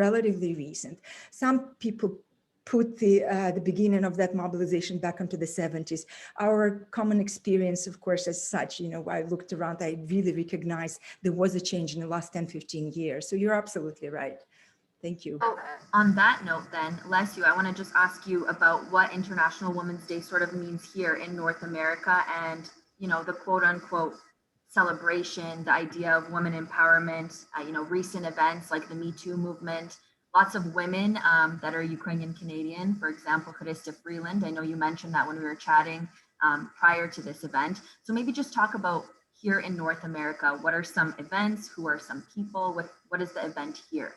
Speaker 5: relatively recent. Some people put the beginning of that mobilization back into the 70s. Our common experience, of course, as such, I looked around, I really recognized there was a change in the last 10, 15 years. So you're absolutely right. Thank you.
Speaker 2: So on that note then, LESIA, I want to just ask you about what International Women's Day sort of means here in North America and, the quote unquote celebration, the idea of women empowerment, recent events like the Me Too movement, lots of women that are Ukrainian Canadian, for example, Chrystia Freeland. I know you mentioned that when we were chatting prior to this event. So maybe just talk about here in North America, what are some events, who are some people, what is the event here?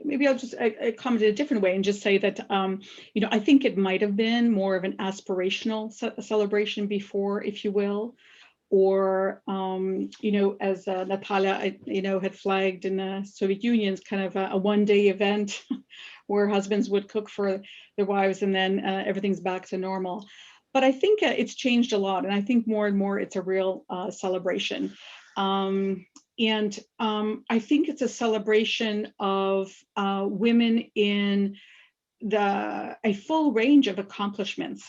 Speaker 3: Maybe I'll just comment in a different way and just say that, I think it might have been more of an aspirational celebration before, if you will, or, as Natalia, had flagged in the Soviet Union's kind of a one-day event where husbands would cook for their wives and then everything's back to normal. But I think it's changed a lot. And I think more and more it's a real celebration. And I think it's a celebration of women in a full range of accomplishments.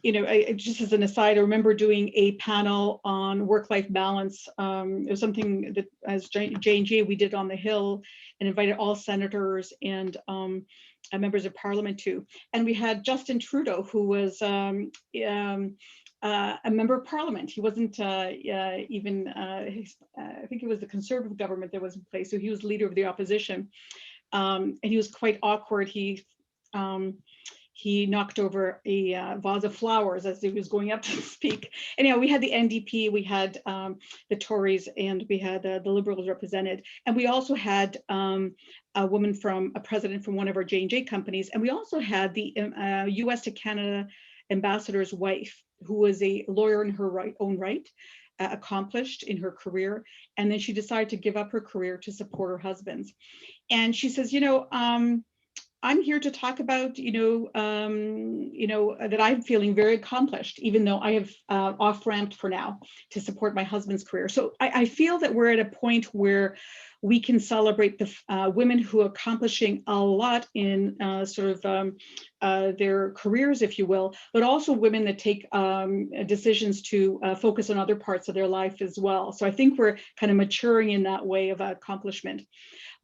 Speaker 3: Just as an aside, I remember doing a panel on work-life balance. It was something that as J&J we did on the Hill and invited all senators and members of parliament too. And we had Justin Trudeau, who was a member of parliament. He wasn't even, I think it was the Conservative government that was in place. So he was leader of the opposition. And he was quite awkward. He knocked over a vase of flowers as he was going up to speak. Anyhow, we had the NDP, we had the Tories, and we had the Liberals represented. And we also had a president from one of our J&J companies. And we also had the US to Canada ambassador's wife, who was a lawyer in her own right, accomplished in her career. And then she decided to give up her career to support her husband's. And she says, I'm here to talk about, that I'm feeling very accomplished, even though I have off-ramped for now to support my husband's career. So I feel that we're at a point where we can celebrate the women who are accomplishing a lot in their careers, if you will, but also women that take decisions to focus on other parts of their life as well. So I think we're kind of maturing in that way of accomplishment.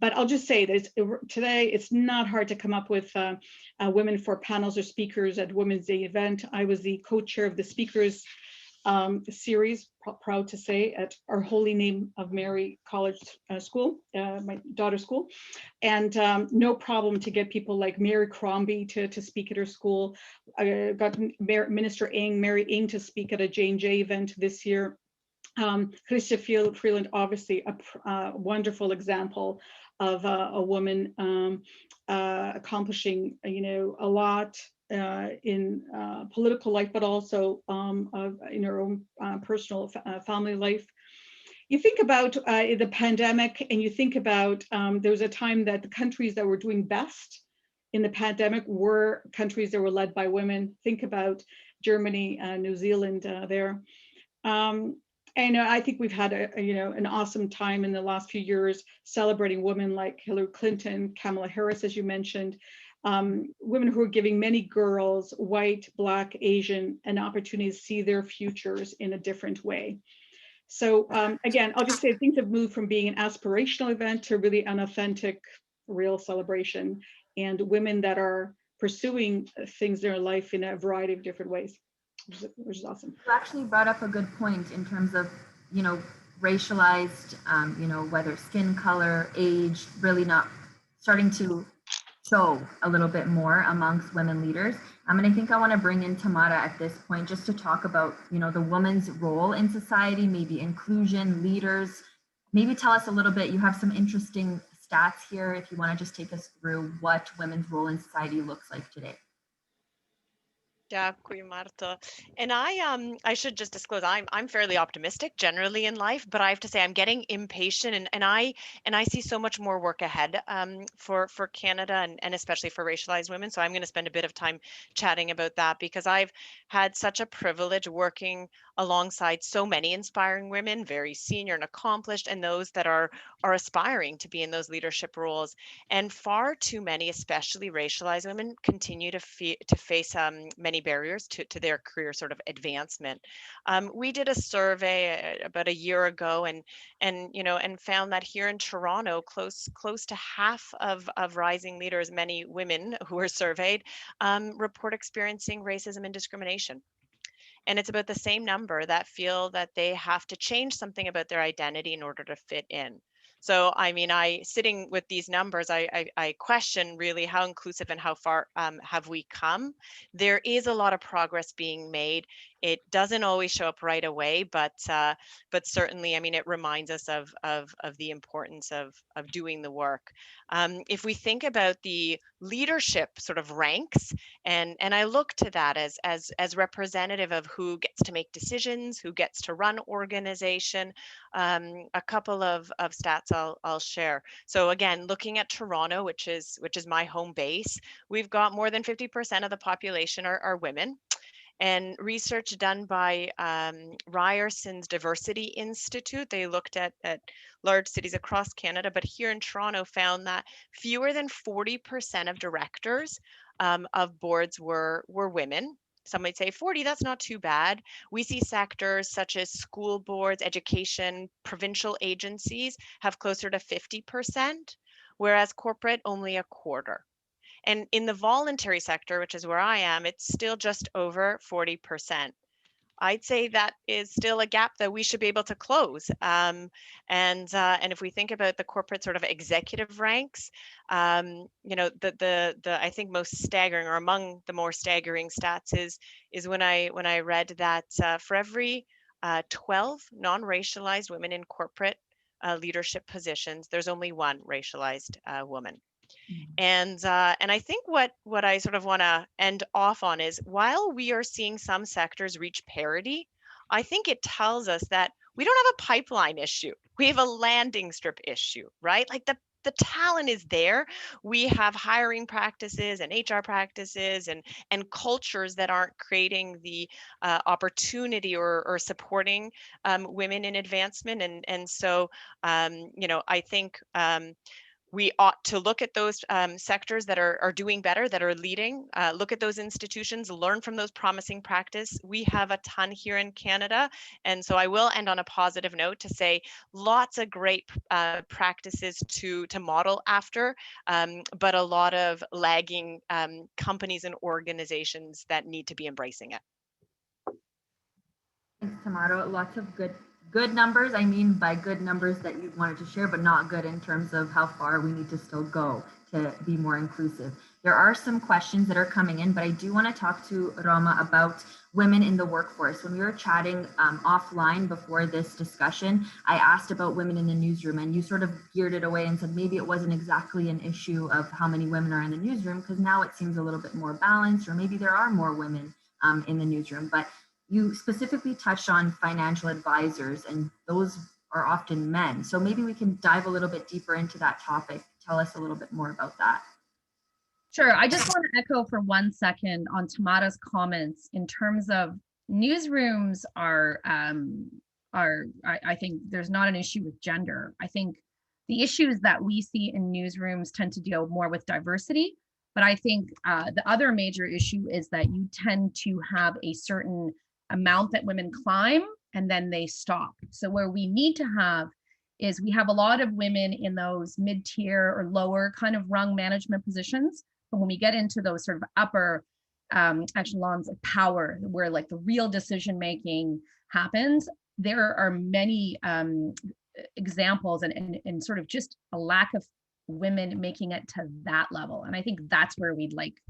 Speaker 3: But I'll just say that today it's not hard to come up with women for panels or speakers at Women's Day event. I was the co-chair of the speakers series, proud to say, at Our Holy Name of Mary College School, my daughter's school. And no problem to get people like Mary Crombie to speak at her school. I got Minister Mary Ng to speak at a J&J event this year. Chrystia Freeland, obviously a wonderful example of a woman accomplishing, a lot in political life, but also in her own personal family life. You think about the pandemic, and you think about there was a time that the countries that were doing best in the pandemic were countries that were led by women. Think about Germany, New Zealand there. And I think we've had an awesome time in the last few years celebrating women like Hillary Clinton, Kamala Harris, as you mentioned, women who are giving many girls, white, Black, Asian, an opportunity to see their futures in a different way. So again, I'll just say things have moved from being an aspirational event to really an authentic, real celebration, and women that are pursuing things in their life in a variety of different ways, which is awesome.
Speaker 2: You actually brought up a good point in terms of, racialized, whether skin color, age, really not starting to show a little bit more amongst women leaders. And I think I want to bring in Tamara at this point just to talk about, the woman's role in society, maybe inclusion, leaders. Maybe tell us a little bit, you have some interesting stats here if you want to just take us through what women's role in society looks like today.
Speaker 4: Дякую, Marta. And I should just disclose I'm fairly optimistic generally in life, but I have to say I'm getting impatient, and I see so much more work ahead for Canada and especially for racialized women. So I'm going to spend a bit of time chatting about that, because I've had such a privilege working alongside so many inspiring women, very senior and accomplished, and those that are aspiring to be in those leadership roles. And far too many, especially racialized women, continue to face many barriers to their career sort of advancement. We did a survey about a year ago and found that here in Toronto, close to half of rising leaders, many women who were surveyed, report experiencing racism and discrimination. And it's about the same number that feel that they have to change something about their identity in order to fit in. So, I mean, sitting with these numbers, I question really how inclusive and how far have we come. There is a lot of progress being made. It doesn't always show up right away, but certainly, I mean, it reminds us of the importance of doing the work. If we think about the leadership sort of ranks, and I look to that as representative of who gets to make decisions, who gets to run organization. A couple of stats I'll share. So again, looking at Toronto, which is my home base, we've got more than 50% of the population are women. And research done by Ryerson's Diversity Institute, they looked at large cities across Canada, but here in Toronto found that fewer than 40% of directors of boards were women. Some might say 40, that's not too bad. We see sectors such as school boards, education, provincial agencies have closer to 50%, whereas corporate only a quarter. And in the voluntary sector, which is where I am, it's still just over 40%. I'd say that is still a gap that we should be able to close. And if we think about the corporate sort of executive ranks, the I think most staggering, or among the more staggering stats is when I read that for every 12 non-racialized women in corporate leadership positions, there's only one racialized woman. And I think what I sort of want to end off on is, while we are seeing some sectors reach parity, I think it tells us that we don't have a pipeline issue. We have a landing strip issue, right? Like the the talent is there. We have hiring practices and HR practices and cultures that aren't creating the opportunity or supporting women in advancement. And so, you know, I think we ought to look at those sectors that are doing better, that are leading, look at those institutions, learn from those promising practice. We have a ton here in Canada. And so I will end on a positive note to say lots of great practices to model after, but a lot of lagging companies and organizations that need to be embracing it.
Speaker 2: Thanks, Tamara. Lots of good numbers. I mean by good numbers that you wanted to share, but not good in terms of how far we need to still go to be more inclusive. There are some questions that are coming in, but I do want to talk to Roma about women in the workforce. When we were chatting offline before this discussion, I asked about women in the newsroom, and you sort of geared it away and said maybe it wasn't exactly an issue of how many women are in the newsroom, because now it seems a little bit more balanced, or maybe there are more women in the newsroom. But you specifically touched on financial advisors, and those are often men. So maybe we can dive a little bit deeper into that topic. Tell us a little bit more about that.
Speaker 6: Sure. I just want to echo for 1 second on Tamara's comments in terms of newsrooms I think there's not an issue with gender. I think the issues that we see in newsrooms tend to deal more with diversity. But I think the other major issue is that you tend to have a certain amount that women climb and then they stop. So where we need to have is we have a lot of women in those mid-tier or lower kind of rung management positions. But when we get into those sort of upper echelons of power, where like the real decision making happens, there are many examples and sort of just a lack of women making it to that level. And I think that's where we'd like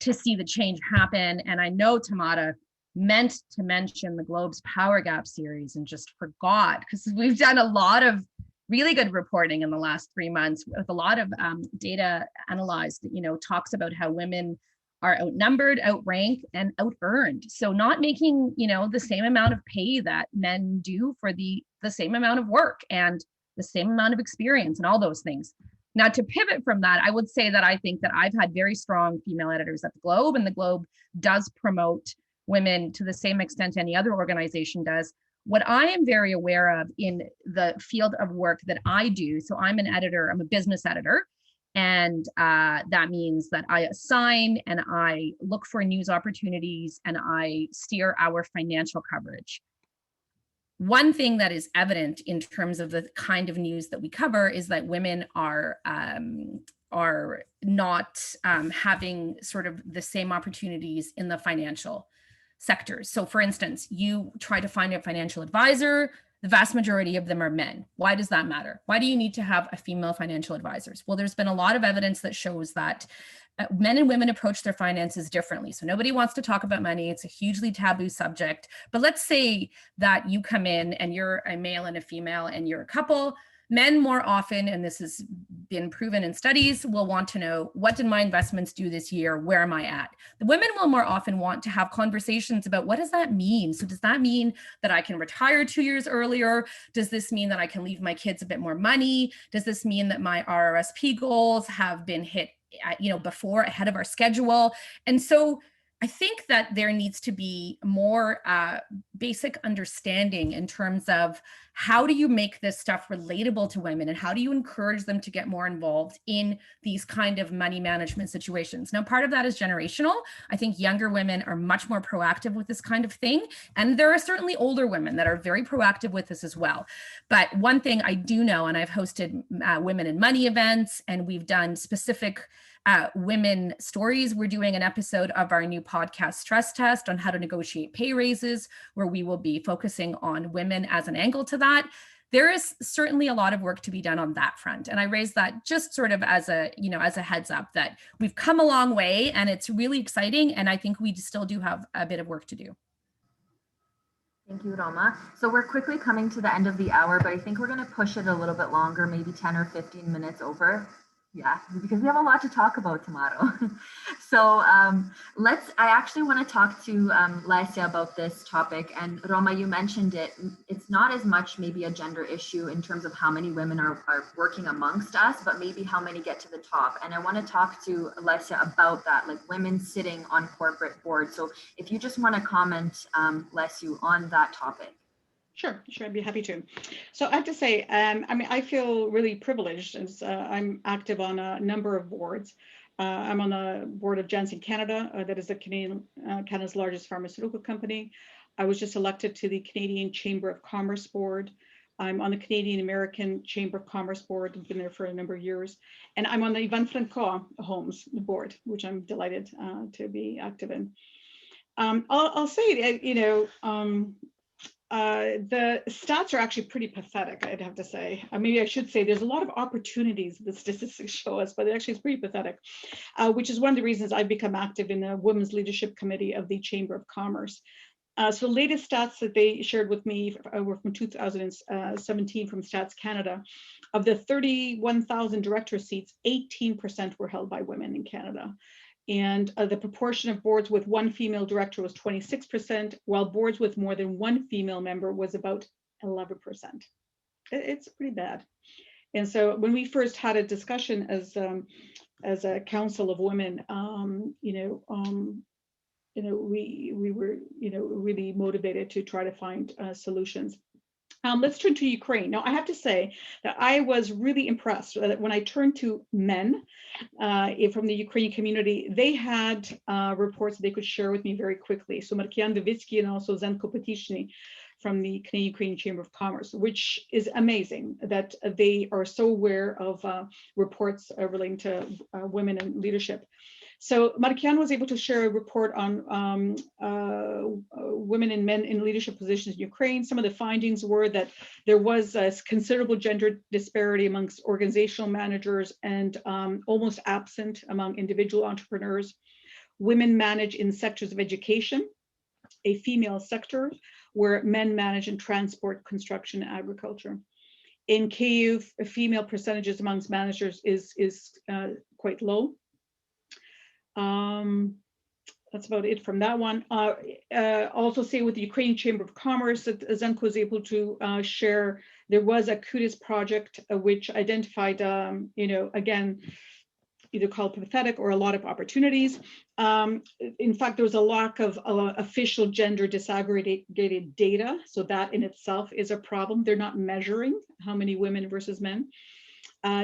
Speaker 6: to see the change happen. And I know Tamara meant to mention the Globe's Power Gap series and just forgot, because we've done a lot of really good reporting in the last 3 months with a lot of data analyzed that, you know, talks about how women are outnumbered, outranked, and out-earned. So not making, you know, the same amount of pay that men do for the same amount of work and the same amount of experience and all those things. Now, to pivot from that, I would say that I think that I've had very strong female editors at the Globe, and the Globe does promote women to the same extent any other organization does. What I am very aware of in the field of work that I do, so I'm an editor, I'm a business editor, and that means that I assign and I look for news opportunities and I steer our financial coverage. One thing that is evident in terms of the kind of news that we cover is that women are not having sort of the same opportunities in the financial sectors. So for instance, you try to find a financial advisor, the vast majority of them are men. Why does that matter? Why do you need to have a female financial advisors? Well, there's been a lot of evidence that shows that men and women approach their finances differently. So nobody wants to talk about money. It's a hugely taboo subject. But let's say that you come in and you're a male and a female and you're a couple. Men more often, and this has been proven in studies, will want to know, what did my investments do this year? Where am I at? The women will more often want to have conversations about, what does that mean? So does that mean that I can retire 2 years earlier? Does this mean that I can leave my kids a bit more money? Does this mean that my RRSP goals have been hit, you know, before, ahead of our schedule? And so I think that there needs to be more basic understanding in terms of how do you make this stuff relatable to women and how do you encourage them to get more involved in these kind of money management situations. Now, part of that is generational. I think younger women are much more proactive with this kind of thing. And there are certainly older women that are very proactive with this as well. But one thing I do know, and I've hosted women in money events, and we've done specific women stories. We're doing an episode of our new podcast, Stress Test, on how to negotiate pay raises, where we will be focusing on women as an angle to that. There is certainly a lot of work to be done on that front. And I raise that just sort of as a, you know, as a heads up that we've come a long way and it's really exciting. And I think we still do have a bit of work to do.
Speaker 2: Thank you, Roma. So we're quickly coming to the end of the hour, but I think we're going to push it a little bit longer, maybe 10 or 15 minutes over. Yeah, because we have a lot to talk about tomorrow. So I actually want to talk to LESIA about this topic. And Roma, you mentioned it. It's not as much maybe a gender issue in terms of how many women are working amongst us, but maybe how many get to the top. And I want to talk to LESIA about that, like women sitting on corporate boards. So if you just want to comment, LESIA, on that topic.
Speaker 3: Sure, I'd be happy to. So I have to say, I mean, I feel really privileged as I'm active on a number of boards. I'm on the board of Janssen Canada, that is Canada's largest pharmaceutical company. I was just elected to the Canadian Chamber of Commerce board. I'm on the Canadian American Chamber of Commerce board. I've been there for a number of years. And I'm on the Van Francois Homes board, which I'm delighted to be active in. I'll say that, you know, the stats are actually pretty pathetic, I'd have to say. Maybe I should say there's a lot of opportunities the statistics show us, but actually it's pretty pathetic, which is one of the reasons I've become active in the Women's Leadership Committee of the Chamber of Commerce. So the latest stats that they shared with me were from 2017 from Stats Canada. Of the 31,000 director seats, 18% were held by women in Canada. And the proportion of boards with one female director was 26%, while boards with more than one female member was about 11%. It's pretty bad. And so when we first had a discussion as a council of women, we were really motivated to try to find solutions. Let's turn to Ukraine. Now, I have to say that I was really impressed that when I turned to men from the Ukrainian community, they had reports they could share with me very quickly. So Markian Devitsky and also Zenko Petishny from the Canadian Ukrainian Chamber of Commerce, which is amazing that they are so aware of reports relating to women in leadership. So Markian was able to share a report on women and men in leadership positions in Ukraine. Some of the findings were that there was a considerable gender disparity amongst organizational managers and almost absent among individual entrepreneurs. Women manage in sectors of education, a female sector, where men manage in transport, construction, and agriculture. In KU, female percentages amongst managers is quite low. That's about it from that one. Also say with the Ukrainian Chamber of Commerce that Zenko was able to share, there was a KUDIS project which identified, again, either called pathetic or a lot of opportunities. In fact, there was a lack of official gender disaggregated data. So that in itself is a problem. They're not measuring how many women versus men.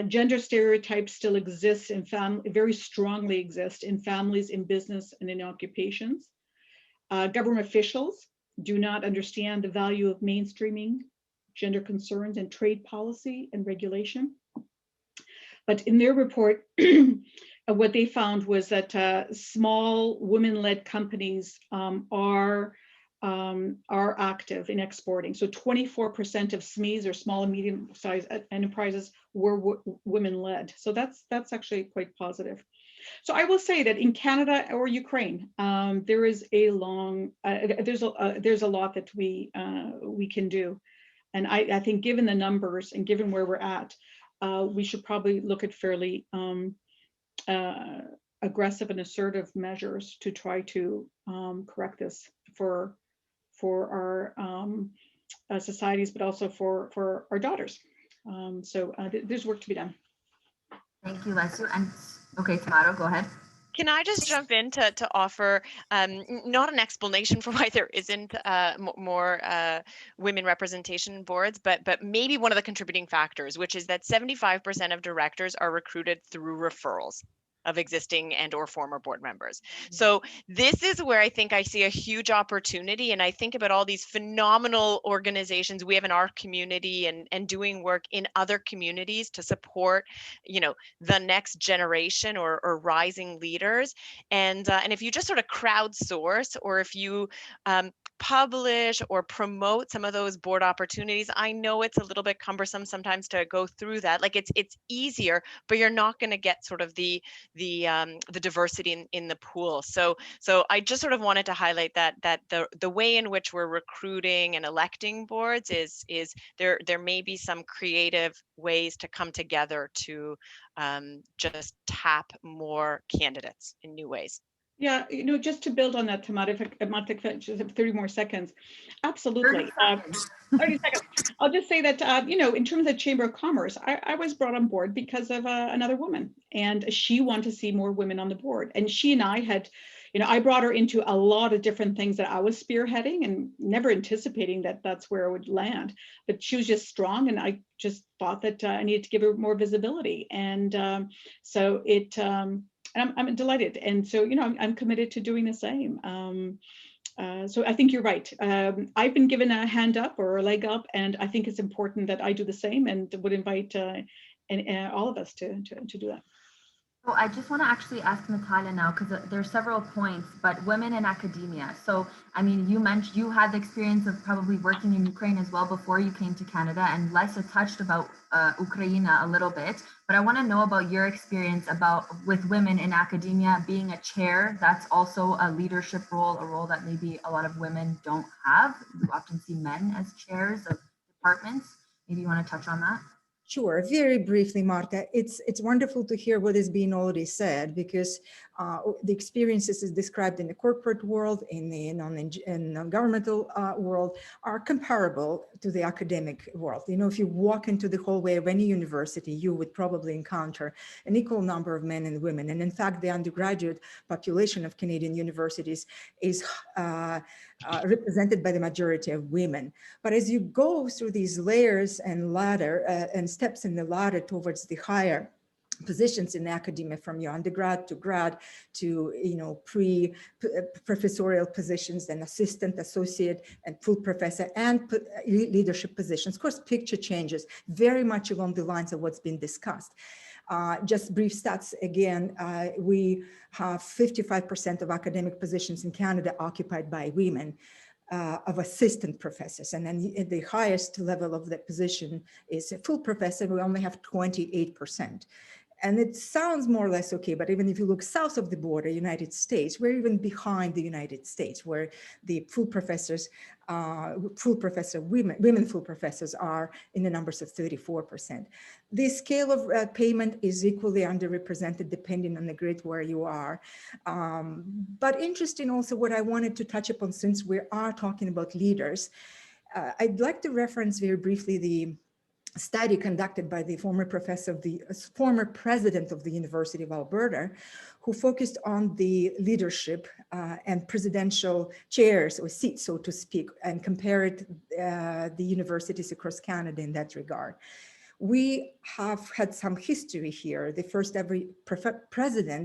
Speaker 3: Gender stereotypes still exist in very strongly exist in families, in business, and in occupations. Government officials do not understand the value of mainstreaming gender concerns in trade policy and regulation. But in their report, what they found was that small women-led companies are active in exporting. So 24% of SMEs, or small and medium-sized enterprises, were women-led. So that's actually quite positive. So I will say that in Canada or Ukraine, there is there's a lot that we can do, and I think given the numbers and given where we're at, we should probably look at fairly aggressive and assertive measures to try to correct this for our societies, but also for our daughters. So there's work to be done.
Speaker 2: Thank you, LESIA. And okay, Tamara, go ahead.
Speaker 4: Can I just jump in to offer not an explanation for why there isn't more women representation boards, but maybe one of the contributing factors, which is that 75% of directors are recruited through referrals of existing and or former board members. So this is where I think I see a huge opportunity, and I think about all these phenomenal organizations we have in our community and doing work in other communities to support, the next generation or rising leaders. And if you just sort of crowdsource, or if you publish or promote some of those board opportunities. I know it's a little bit cumbersome sometimes to go through that. Like it's easier, but you're not going to get sort of the diversity in the pool. So I just sort of wanted to highlight that the way in which we're recruiting and electing boards is there may be some creative ways to come together to just tap more candidates in new ways.
Speaker 3: Yeah, just to build on that, Tamara, if I might take 30 more seconds. Absolutely. 30 seconds. I'll just say that, in terms of Chamber of Commerce, I was brought on board because of another woman, and she wanted to see more women on the board. And she and I had, I brought her into a lot of different things that I was spearheading and never anticipating that that's where it would land. But she was just strong, and I just thought that I needed to give her more visibility. And so it, and I'm delighted. And so, I'm committed to doing the same. So I think you're right. I've been given a hand up or a leg up, and I think it's important that I do the same, and would invite all of us to do that.
Speaker 2: So I just want to actually ask Natalia now, because there's several points, but women in academia. So, I mean, you mentioned you had the experience of probably working in Ukraine as well before you came to Canada, and LESIA touched about Ukraine a little bit, but I want to know about your experience with women in academia, being a chair. That's also a leadership role, a role that maybe a lot of women don't have. You often see men as chairs of departments. Maybe you want to touch on that?
Speaker 5: Sure, very briefly, Marta. It's wonderful to hear what is being already said, because the experiences is described in the corporate world, in the non-governmental world, are comparable to the academic world. If you walk into the hallway of any university, you would probably encounter an equal number of men and women. And in fact, the undergraduate population of Canadian universities is represented by the majority of women. But as you go through these layers and ladder and steps in the ladder towards the higher positions in academia, from your undergrad to grad to pre-professorial positions, then assistant, associate, and full professor, and leadership positions. Of course, picture changes very much along the lines of what's been discussed. Just brief stats again, we have 55% of academic positions in Canada occupied by women. Of assistant professors, and then the highest level of that position is a full professor. We only have 28%. And it sounds more or less okay, but even if you look south of the border, United States, we're even behind the United States, where the full professors, women full professors are in the numbers of 34%. The scale of payment is equally underrepresented depending on the grade where you are. But interesting also what I wanted to touch upon, since we are talking about leaders, I'd like to reference very briefly the study conducted by the former president of the University of Alberta, who focused on the leadership and presidential chairs or seats, so to speak, and compared the universities across Canada in that regard. We have had some history here. The first ever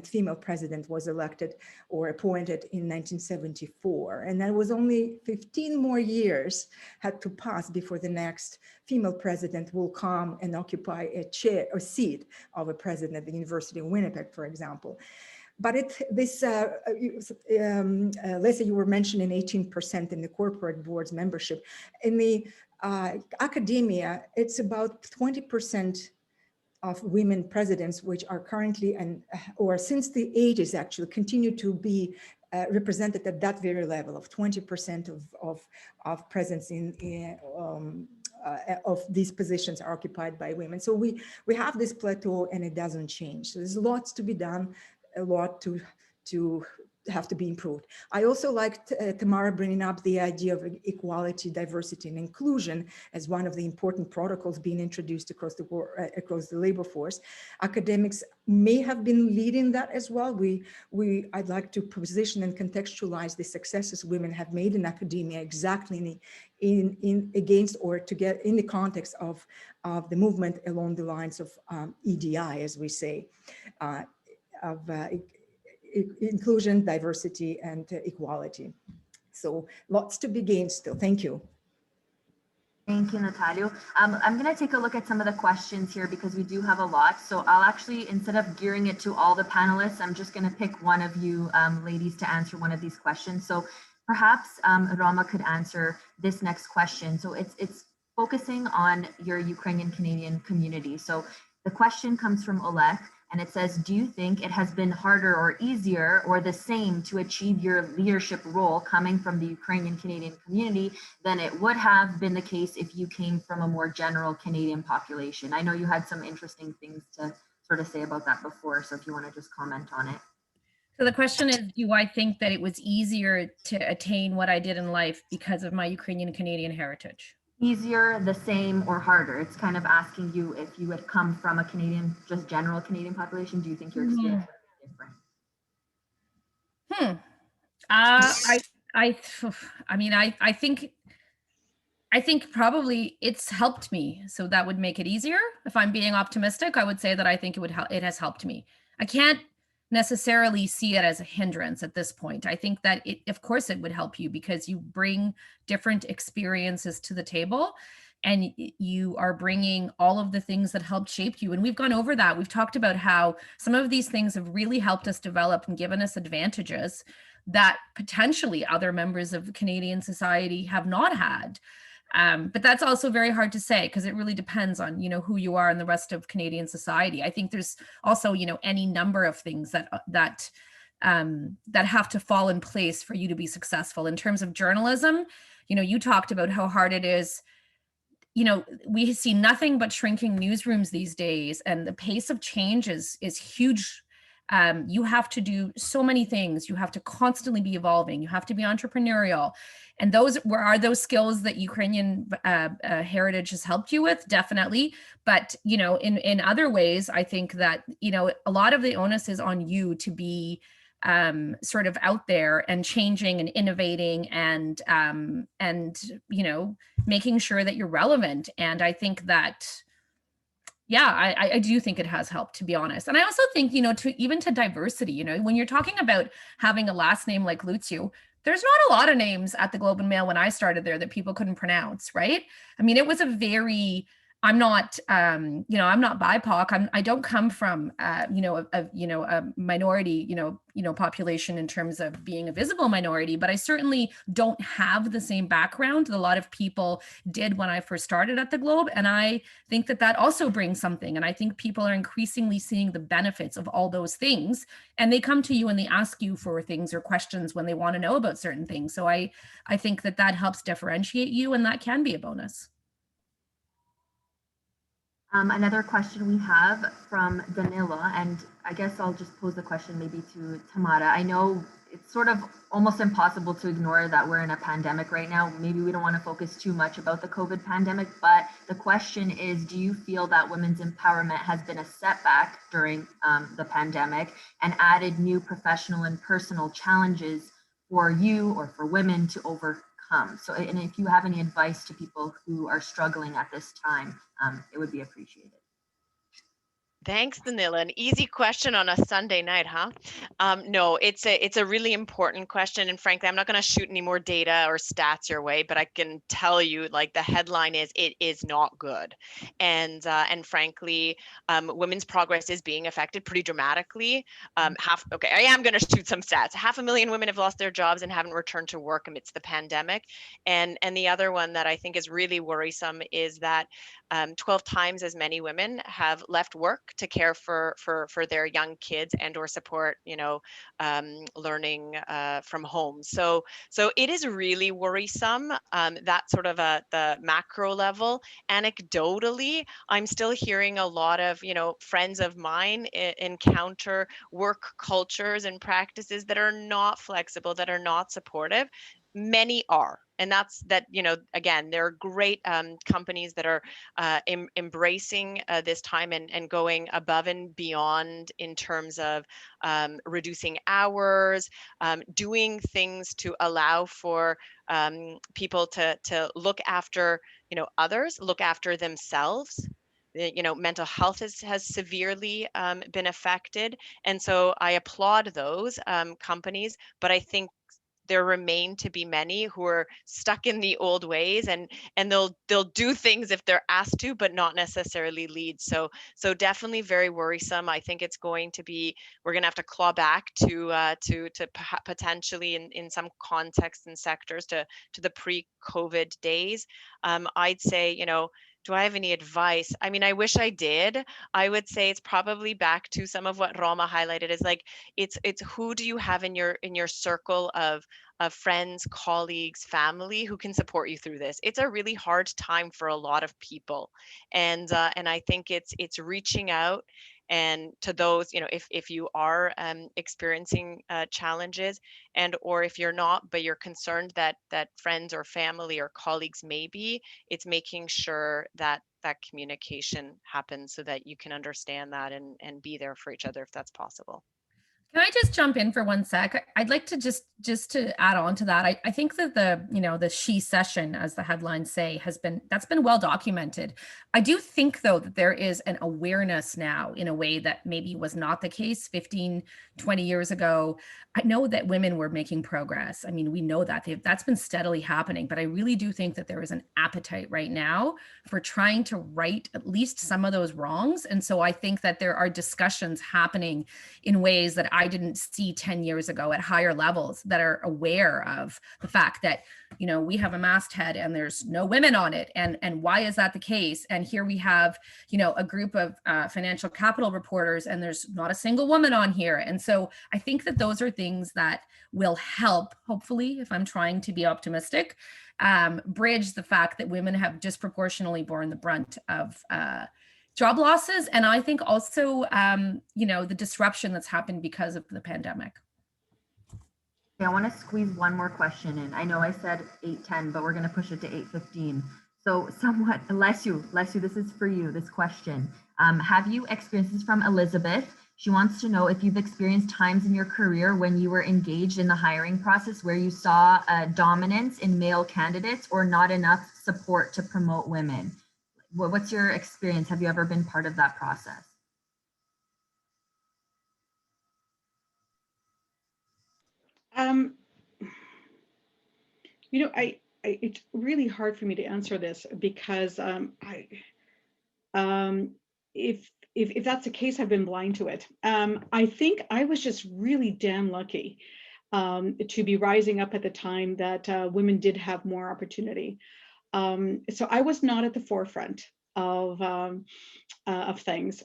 Speaker 5: female president was elected or appointed in 1974. And that was only 15 more years had to pass before the next female president will come and occupy a seat of a president at the University of Winnipeg, for example. But Leslie, you were mentioning 18% in the corporate board's membership. In the academia, it's about 20% of women presidents, which are currently or since the 80s actually continue to be represented at that very level of 20% of presence of these positions are occupied by women. So we have this plateau, and it doesn't change. So there's lots to be done, a lot to have to be improved. I also liked Tamara bringing up the idea of equality, diversity, and inclusion as one of the important protocols being introduced across the labor force. Academics may have been leading that as well. I'd like to position and contextualize the successes women have made in academia exactly against or to get in the context of the movement along the lines of EDI, as we say, inclusion, diversity, and equality. So lots to be gained still. Thank you.
Speaker 2: Thank you, Natalia. I'm going to take a look at some of the questions here because we do have a lot. So I'll actually, instead of gearing it to all the panelists, I'm just going to pick one of you ladies to answer one of these questions. So Perhaps Roma could answer this next question. So it's focusing on your Ukrainian Canadian community. So the question comes from Oleg, and it says, do you think it has been harder or easier or the same to achieve your leadership role coming from the Ukrainian Canadian community than it would have been the case if you came from a more general Canadian population? I know you had some interesting things to sort of say about that before, so if you want to just comment on it.
Speaker 6: So the question is, do I think that it was easier to attain what I did in life because of my Ukrainian Canadian heritage?
Speaker 2: Easier, the same, or harder? It's kind of asking you if you had come from a Canadian, just general Canadian population, do you think your experience would be different?
Speaker 6: I think probably it's helped me. So that would make it easier. If I'm being optimistic, I would say that I think it has helped me. I can't necessarily see it as a hindrance at this point. I think that of course it would help you because you bring different experiences to the table and you are bringing all of the things that helped shape you. And we've gone over that. We've talked about how some of these things have really helped us develop and given us advantages that potentially other members of Canadian society have not had. But that's also very hard to say because it really depends on, who you are in the rest of Canadian society. I think there's also, any number of things that have to fall in place for you to be successful. In terms of journalism, you talked about how hard it is. We see nothing but shrinking newsrooms these days, and the pace of change is huge. You have to do so many things. You have to constantly be evolving. You have to be entrepreneurial. And those are those skills that Ukrainian heritage has helped you with, definitely. But, in other ways, I think that, a lot of the onus is on you to be sort of out there and changing and innovating and making sure that you're relevant. And I think that, yeah, I do think it has helped, to be honest. And I also think, to diversity, when you're talking about having a last name like LUCIW, there's not a lot of names at the Globe and Mail when I started there that people couldn't pronounce, right? I mean, it was a very, I'm not BIPOC. I don't come from, a minority, population in terms of being a visible minority, but I certainly don't have the same background that a lot of people did when I first started at the Globe. And I think that also brings something. And I think people are increasingly seeing the benefits of all those things. And they come to you and they ask you for things or questions when they want to know about certain things. So I think that helps differentiate you, and that can be a bonus.
Speaker 2: Another question we have from Danila, and I guess I'll just pose the question maybe to Tamara. I know it's sort of almost impossible to ignore that we're in a pandemic right now. Maybe we don't want to focus too much about the COVID pandemic, but the question is, do you feel that women's empowerment has been a setback during the pandemic and added new professional and personal challenges for you or for women to overcome? So, and if you have any advice to people who are struggling at this time, it would be appreciated.
Speaker 4: Thanks, Danila. An easy question on a Sunday night, huh? No, it's a really important question. And frankly, I'm not going to shoot any more data or stats your way, but I can tell you, like, the headline is, it is not good. And frankly, women's progress is being affected pretty dramatically. I am going to shoot some stats. 500,000 women have lost their jobs and haven't returned to work amidst the pandemic. And the other one that I think is really worrisome is that 12 times as many women have left work to care for their young kids and or support, learning from home. So it is really worrisome, that sort of the macro level. Anecdotally, I'm still hearing a lot of, friends of mine encounter work cultures and practices that are not flexible, that are not supportive. Many are. And again, there are great companies that are embracing this time and going above and beyond in terms of reducing hours, doing things to allow for people to look after, others, look after themselves. Mental health has severely been affected. And so I applaud those companies, but I think there remain to be many who are stuck in the old ways, and they'll do things if they're asked to, but not necessarily lead. So definitely very worrisome. I think it's going to be, we're going to have to claw back to potentially in some contexts and sectors to the pre-COVID days. I'd say, you know, do I have any advice? I mean, I wish I did. I would say it's probably back to some of what Roma highlighted, is like, it's who do you have in your circle of friends, colleagues, family who can support you through this. It's a really hard time for a lot of people, and I think it's reaching out and to those, you know, if you are experiencing challenges, and or if you're not but you're concerned that friends or family or colleagues may be, it's making sure that communication happens so that you can understand that and be there for each other if that's possible.
Speaker 6: Can I just jump in for 1 sec? I'd like to just to add on to that. I think that the she session, as the headlines say, that's been well documented. I do think, though, that there is an awareness now in a way that maybe was not the case 15, 20 years ago. I know that women were making progress. I mean, we know that that's been steadily happening, but I really do think that there is an appetite right now for trying to right at least some of those wrongs. And so I think that there are discussions happening in ways that I didn't see 10 years ago at higher levels, that are aware of the fact that, you know, we have a masthead and there's no women on it. And why is that the case? And here we have, you know, a group of financial capital reporters and there's not a single woman on here. And so I think that those are things that will help, hopefully, if I'm trying to be optimistic, bridge the fact that women have disproportionately borne the brunt of job losses. And I think also, you know, the disruption that's happened because of the pandemic.
Speaker 2: I want to squeeze one more question in. I know I said 8:10, but we're going to push it to 8:15. So somewhat, LESIA, this is for you, this question. Have you experienced, this is from Elizabeth. She wants to know if you've experienced times in your career when you were engaged in the hiring process where you saw dominance in male candidates or not enough support to promote women. What's your experience? Have you ever been part of that process?
Speaker 3: You know, it's really hard for me to answer this because if that's the case, I've been blind to it. I think I was just really damn lucky to be rising up at the time that women did have more opportunity. So I was not at the forefront of things.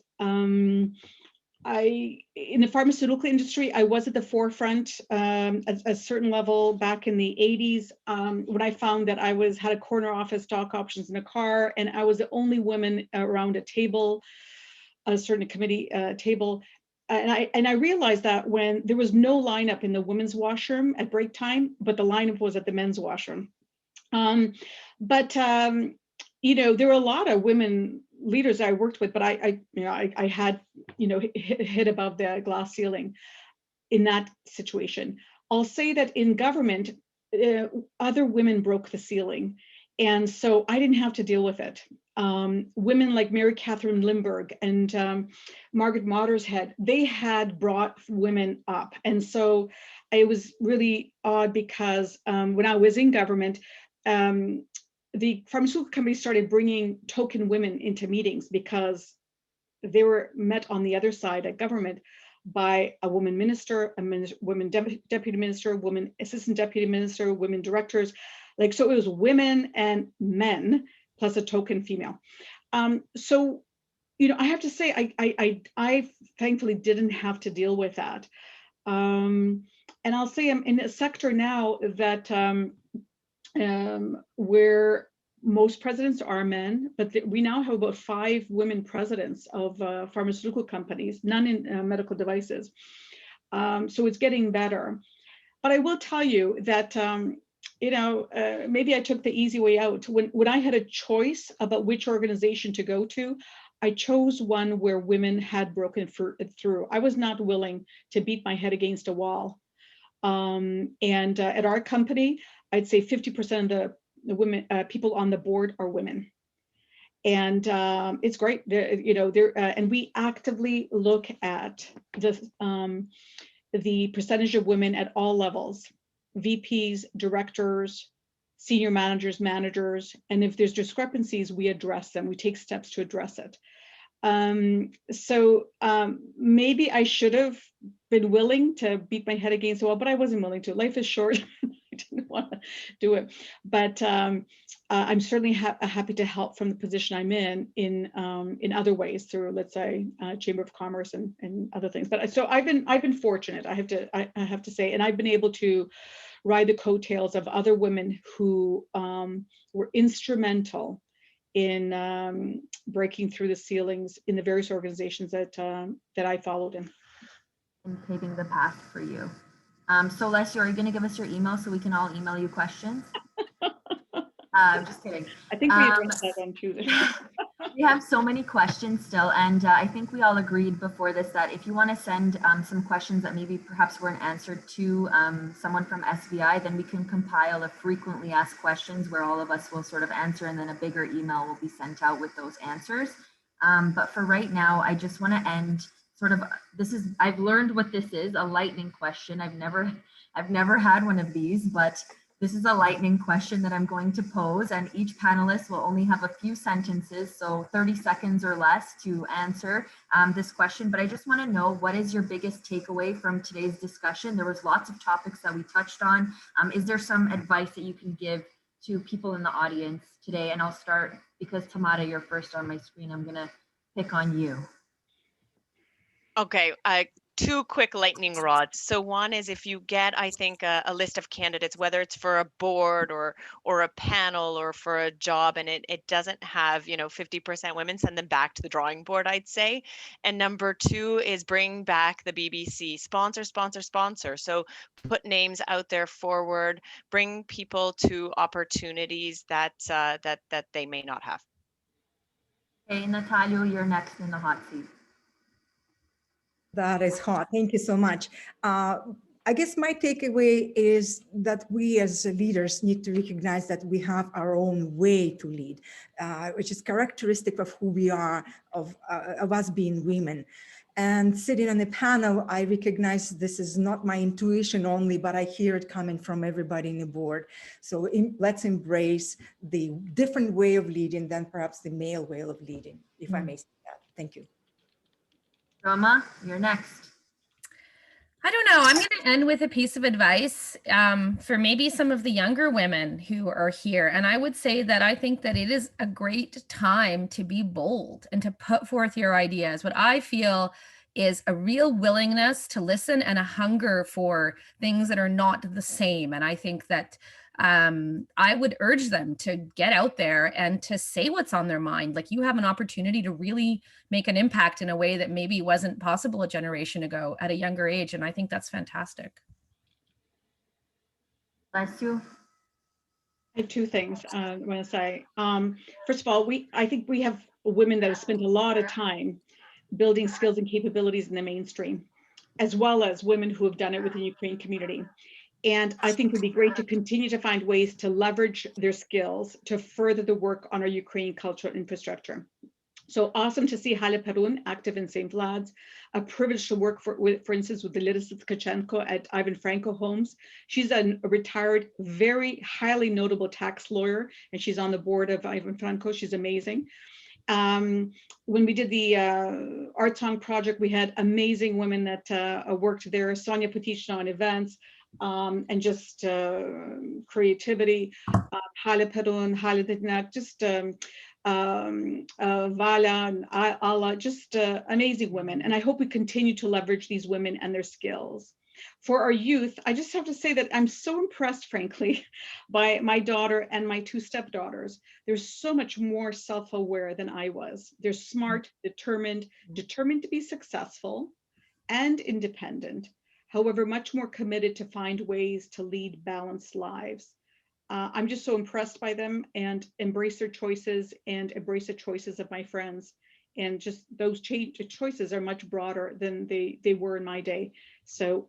Speaker 3: In the pharmaceutical industry, I was at the forefront at a certain level back in the 80s when I found that I had a corner office, stock options in a car, and I was the only woman around a table, a certain committee table. And I realized that when there was no lineup in the women's washroom at break time, but the lineup was at the men's washroom. You know, there were a lot of women leaders I worked with, but I had, you know, hit above the glass ceiling in that situation. I'll say that in government, other women broke the ceiling. And so I didn't have to deal with it. Women like Mary Catherine Limburg and Margaret Mothershead, they had brought women up. And so it was really odd because when I was in government, the pharmaceutical companies started bringing token women into meetings because they were met on the other side at government by a woman minister, woman deputy minister, woman assistant deputy minister, women directors. Like, so it was women and men plus a token female. So, you know, I have to say, I thankfully didn't have to deal with that. And I'll say I'm in a sector now that where most presidents are men, but we now have about 5 women presidents of pharmaceutical companies, none in medical devices. So it's getting better. But I will tell you that, you know, maybe I took the easy way out. When I had a choice about which organization to go to, I chose one where women had broken through. I was not willing to beat my head against a wall. At our company, I'd say 50% of the women, people on the board are women. And it's great, you know, and we actively look at the percentage of women at all levels. VPs, directors, senior managers, and if there's discrepancies, we address them. We take steps to address it. Maybe I should have been willing to beat my head against the wall, but I wasn't willing to. Life is short. I didn't want to do it. But I'm certainly happy to help from the position I'm in other ways through, let's say, Chamber of Commerce and other things. But so I've been fortunate. I have to say, and I've been able to ride the coattails of other women who were instrumental in breaking through the ceilings in the various organizations that I followed in.
Speaker 2: And paving the path for you. So LESIA, are you going to give us your email so we can all email you questions? I'm just kidding.
Speaker 3: I think we addressed that on Tuesday.
Speaker 2: We have so many questions still, and I think we all agreed before this that if you want to send some questions that maybe perhaps weren't answered to someone from SVI, then we can compile a frequently asked questions where all of us will sort of answer, and then a bigger email will be sent out with those answers. But for right now, I just want to end sort of, I've learned what this is, a lightning question. I've never had one of these, but this is a lightning question that I'm going to pose, and each panelist will only have a few sentences, so 30 seconds or less to answer this question. But I just want to know, what is your biggest takeaway from today's discussion? There was lots of topics that we touched on. Is there some advice that you can give to people in the audience today? And I'll start, because Tamara, you're first on my screen. I'm going to pick on you.
Speaker 4: Okay, two quick lightning rods. So one is, if you get, I think, a list of candidates, whether it's for a board or a panel or for a job, and it doesn't have, 50% women, send them back to the drawing board, I'd say. And number two is bring back the BBC. Sponsor. So put names out there forward, bring people to opportunities that they may not have.
Speaker 2: Okay, Natalia, you're next in the hot seat.
Speaker 5: That is hot. Thank you so much. I guess my takeaway is that we as leaders need to recognize that we have our own way to lead, which is characteristic of who we are, of us being women. And sitting on the panel, I recognize this is not my intuition only, but I hear it coming from everybody in the board. So let's embrace the different way of leading than perhaps the male way of leading, if I may say that. Thank you.
Speaker 2: Roma, you're next.
Speaker 6: I don't know. I'm going to end with a piece of advice for maybe some of the younger women who are here. And I would say that I think that it is a great time to be bold and to put forth your ideas. What I feel is a real willingness to listen and a hunger for things that are not the same. And I think that I would urge them to get out there and to say what's on their mind. Like, you have an opportunity to really make an impact in a way that maybe wasn't possible a generation ago at a younger age. And I think that's fantastic.
Speaker 2: Bless you.
Speaker 3: I have two things I want to say. First of all, I think we have women that have spent a lot of time building skills and capabilities in the mainstream, as well as women who have done it within the Ukrainian community. And I think it would be great to continue to find ways to leverage their skills to further the work on our Ukrainian cultural infrastructure. So awesome to see Hala Perun active in St. Vlad's, a privilege to work for instance, with the Lisa Tkachenko at Ivan Franko Homes. She's a retired, very highly notable tax lawyer, and she's on the board of Ivan Franko. She's amazing. When we did the Art Song project, we had amazing women that worked there. Sonia Petichna on events, and just creativity, Hala Perun, Hala Ditnak, just Vala and Ala, just amazing women. And I hope we continue to leverage these women and their skills. For our youth, I just have to say that I'm so impressed, frankly, by my daughter and my two stepdaughters. They're so much more self-aware than I was. They're smart, determined to be successful and independent. However, much more committed to find ways to lead balanced lives. I'm just so impressed by them, and embrace their choices and embrace the choices of my friends. And just those choices are much broader than they were in my day. So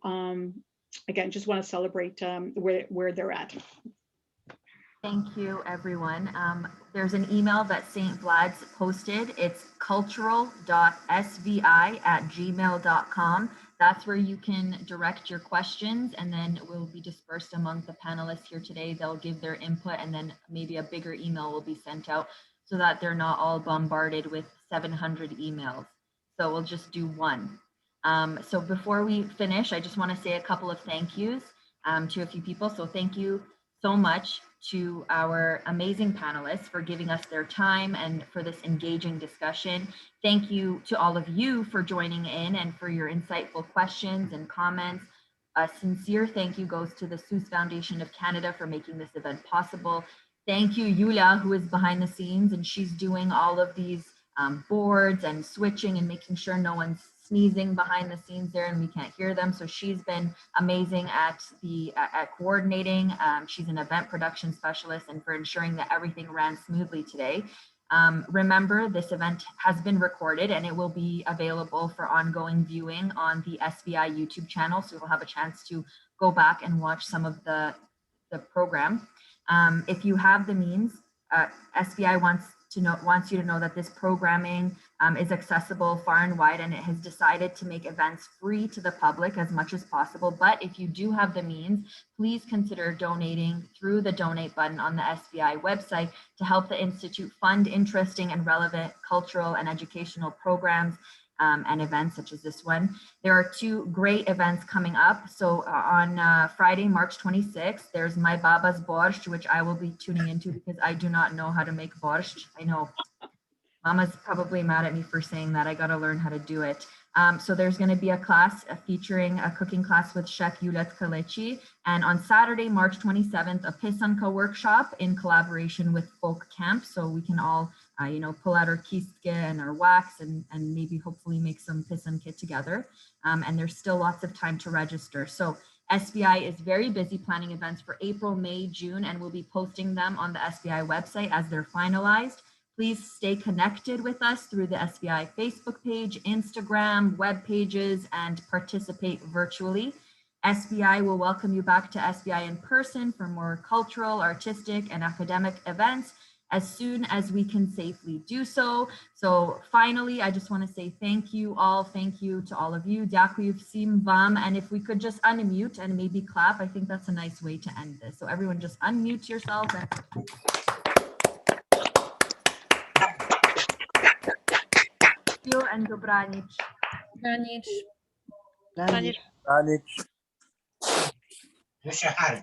Speaker 3: again, just want to celebrate where they're at.
Speaker 2: Thank you, everyone. There's an email that St. Vlad's posted. It's cultural.svi@gmail.com. That's where you can direct your questions, and then it will be dispersed among the panelists here today. They'll give their input, and then maybe a bigger email will be sent out so that they're not all bombarded with 700 emails. So we'll just do one. So before we finish, I just want to say a couple of thank yous to a few people. So thank you so much to our amazing panelists for giving us their time and for this engaging discussion. Thank you to all of you for joining in and for your insightful questions and comments. A sincere thank you goes to the Seuss Foundation of Canada for making this event possible. Thank you, Yulia, who is behind the scenes, and she's doing all of these boards and switching and making sure no one's sneezing behind the scenes there and we can't hear them. So she's been amazing at coordinating. She's an event production specialist and for ensuring that everything ran smoothly today. Remember, this event has been recorded and it will be available for ongoing viewing on the SBI YouTube channel. So you'll have a chance to go back and watch some of the program. If you have the means, SBI wants you to know that this programming is accessible far and wide, and it has decided to make events free to the public as much as possible. But if you do have the means, please consider donating through the donate button on the SBI website to help the Institute fund interesting and relevant cultural and educational programs and events such as this one. There are two great events coming up. So on Friday, March 26th, there's My Baba's Borscht, which I will be tuning into because I do not know how to make borscht. I know Mama's probably mad at me for saying that. I got to learn how to do it. So there's going to be a class featuring a cooking class with Chef Yulet Kalechi. And on Saturday, March 27th, a pisanka workshop in collaboration with Folk Camp. So we can all, pull out our kistke and our wax and maybe hopefully make some pisanka together. And there's still lots of time to register. So SBI is very busy planning events for April, May, June, and we'll be posting them on the SBI website as they're finalized. Please stay connected with us through the SBI Facebook page, Instagram, web pages, and participate virtually. SBI will welcome you back to SBI in person for more cultural, artistic, and academic events as soon as we can safely do so. So finally, I just want to say thank you all. Thank you to all of you. Дякую всім вам. And if we could just unmute and maybe clap, I think that's a nice way to end this. So everyone just unmute yourself. And dobranic.
Speaker 6: Dobranic.
Speaker 4: Tanya,
Speaker 7: LESIA.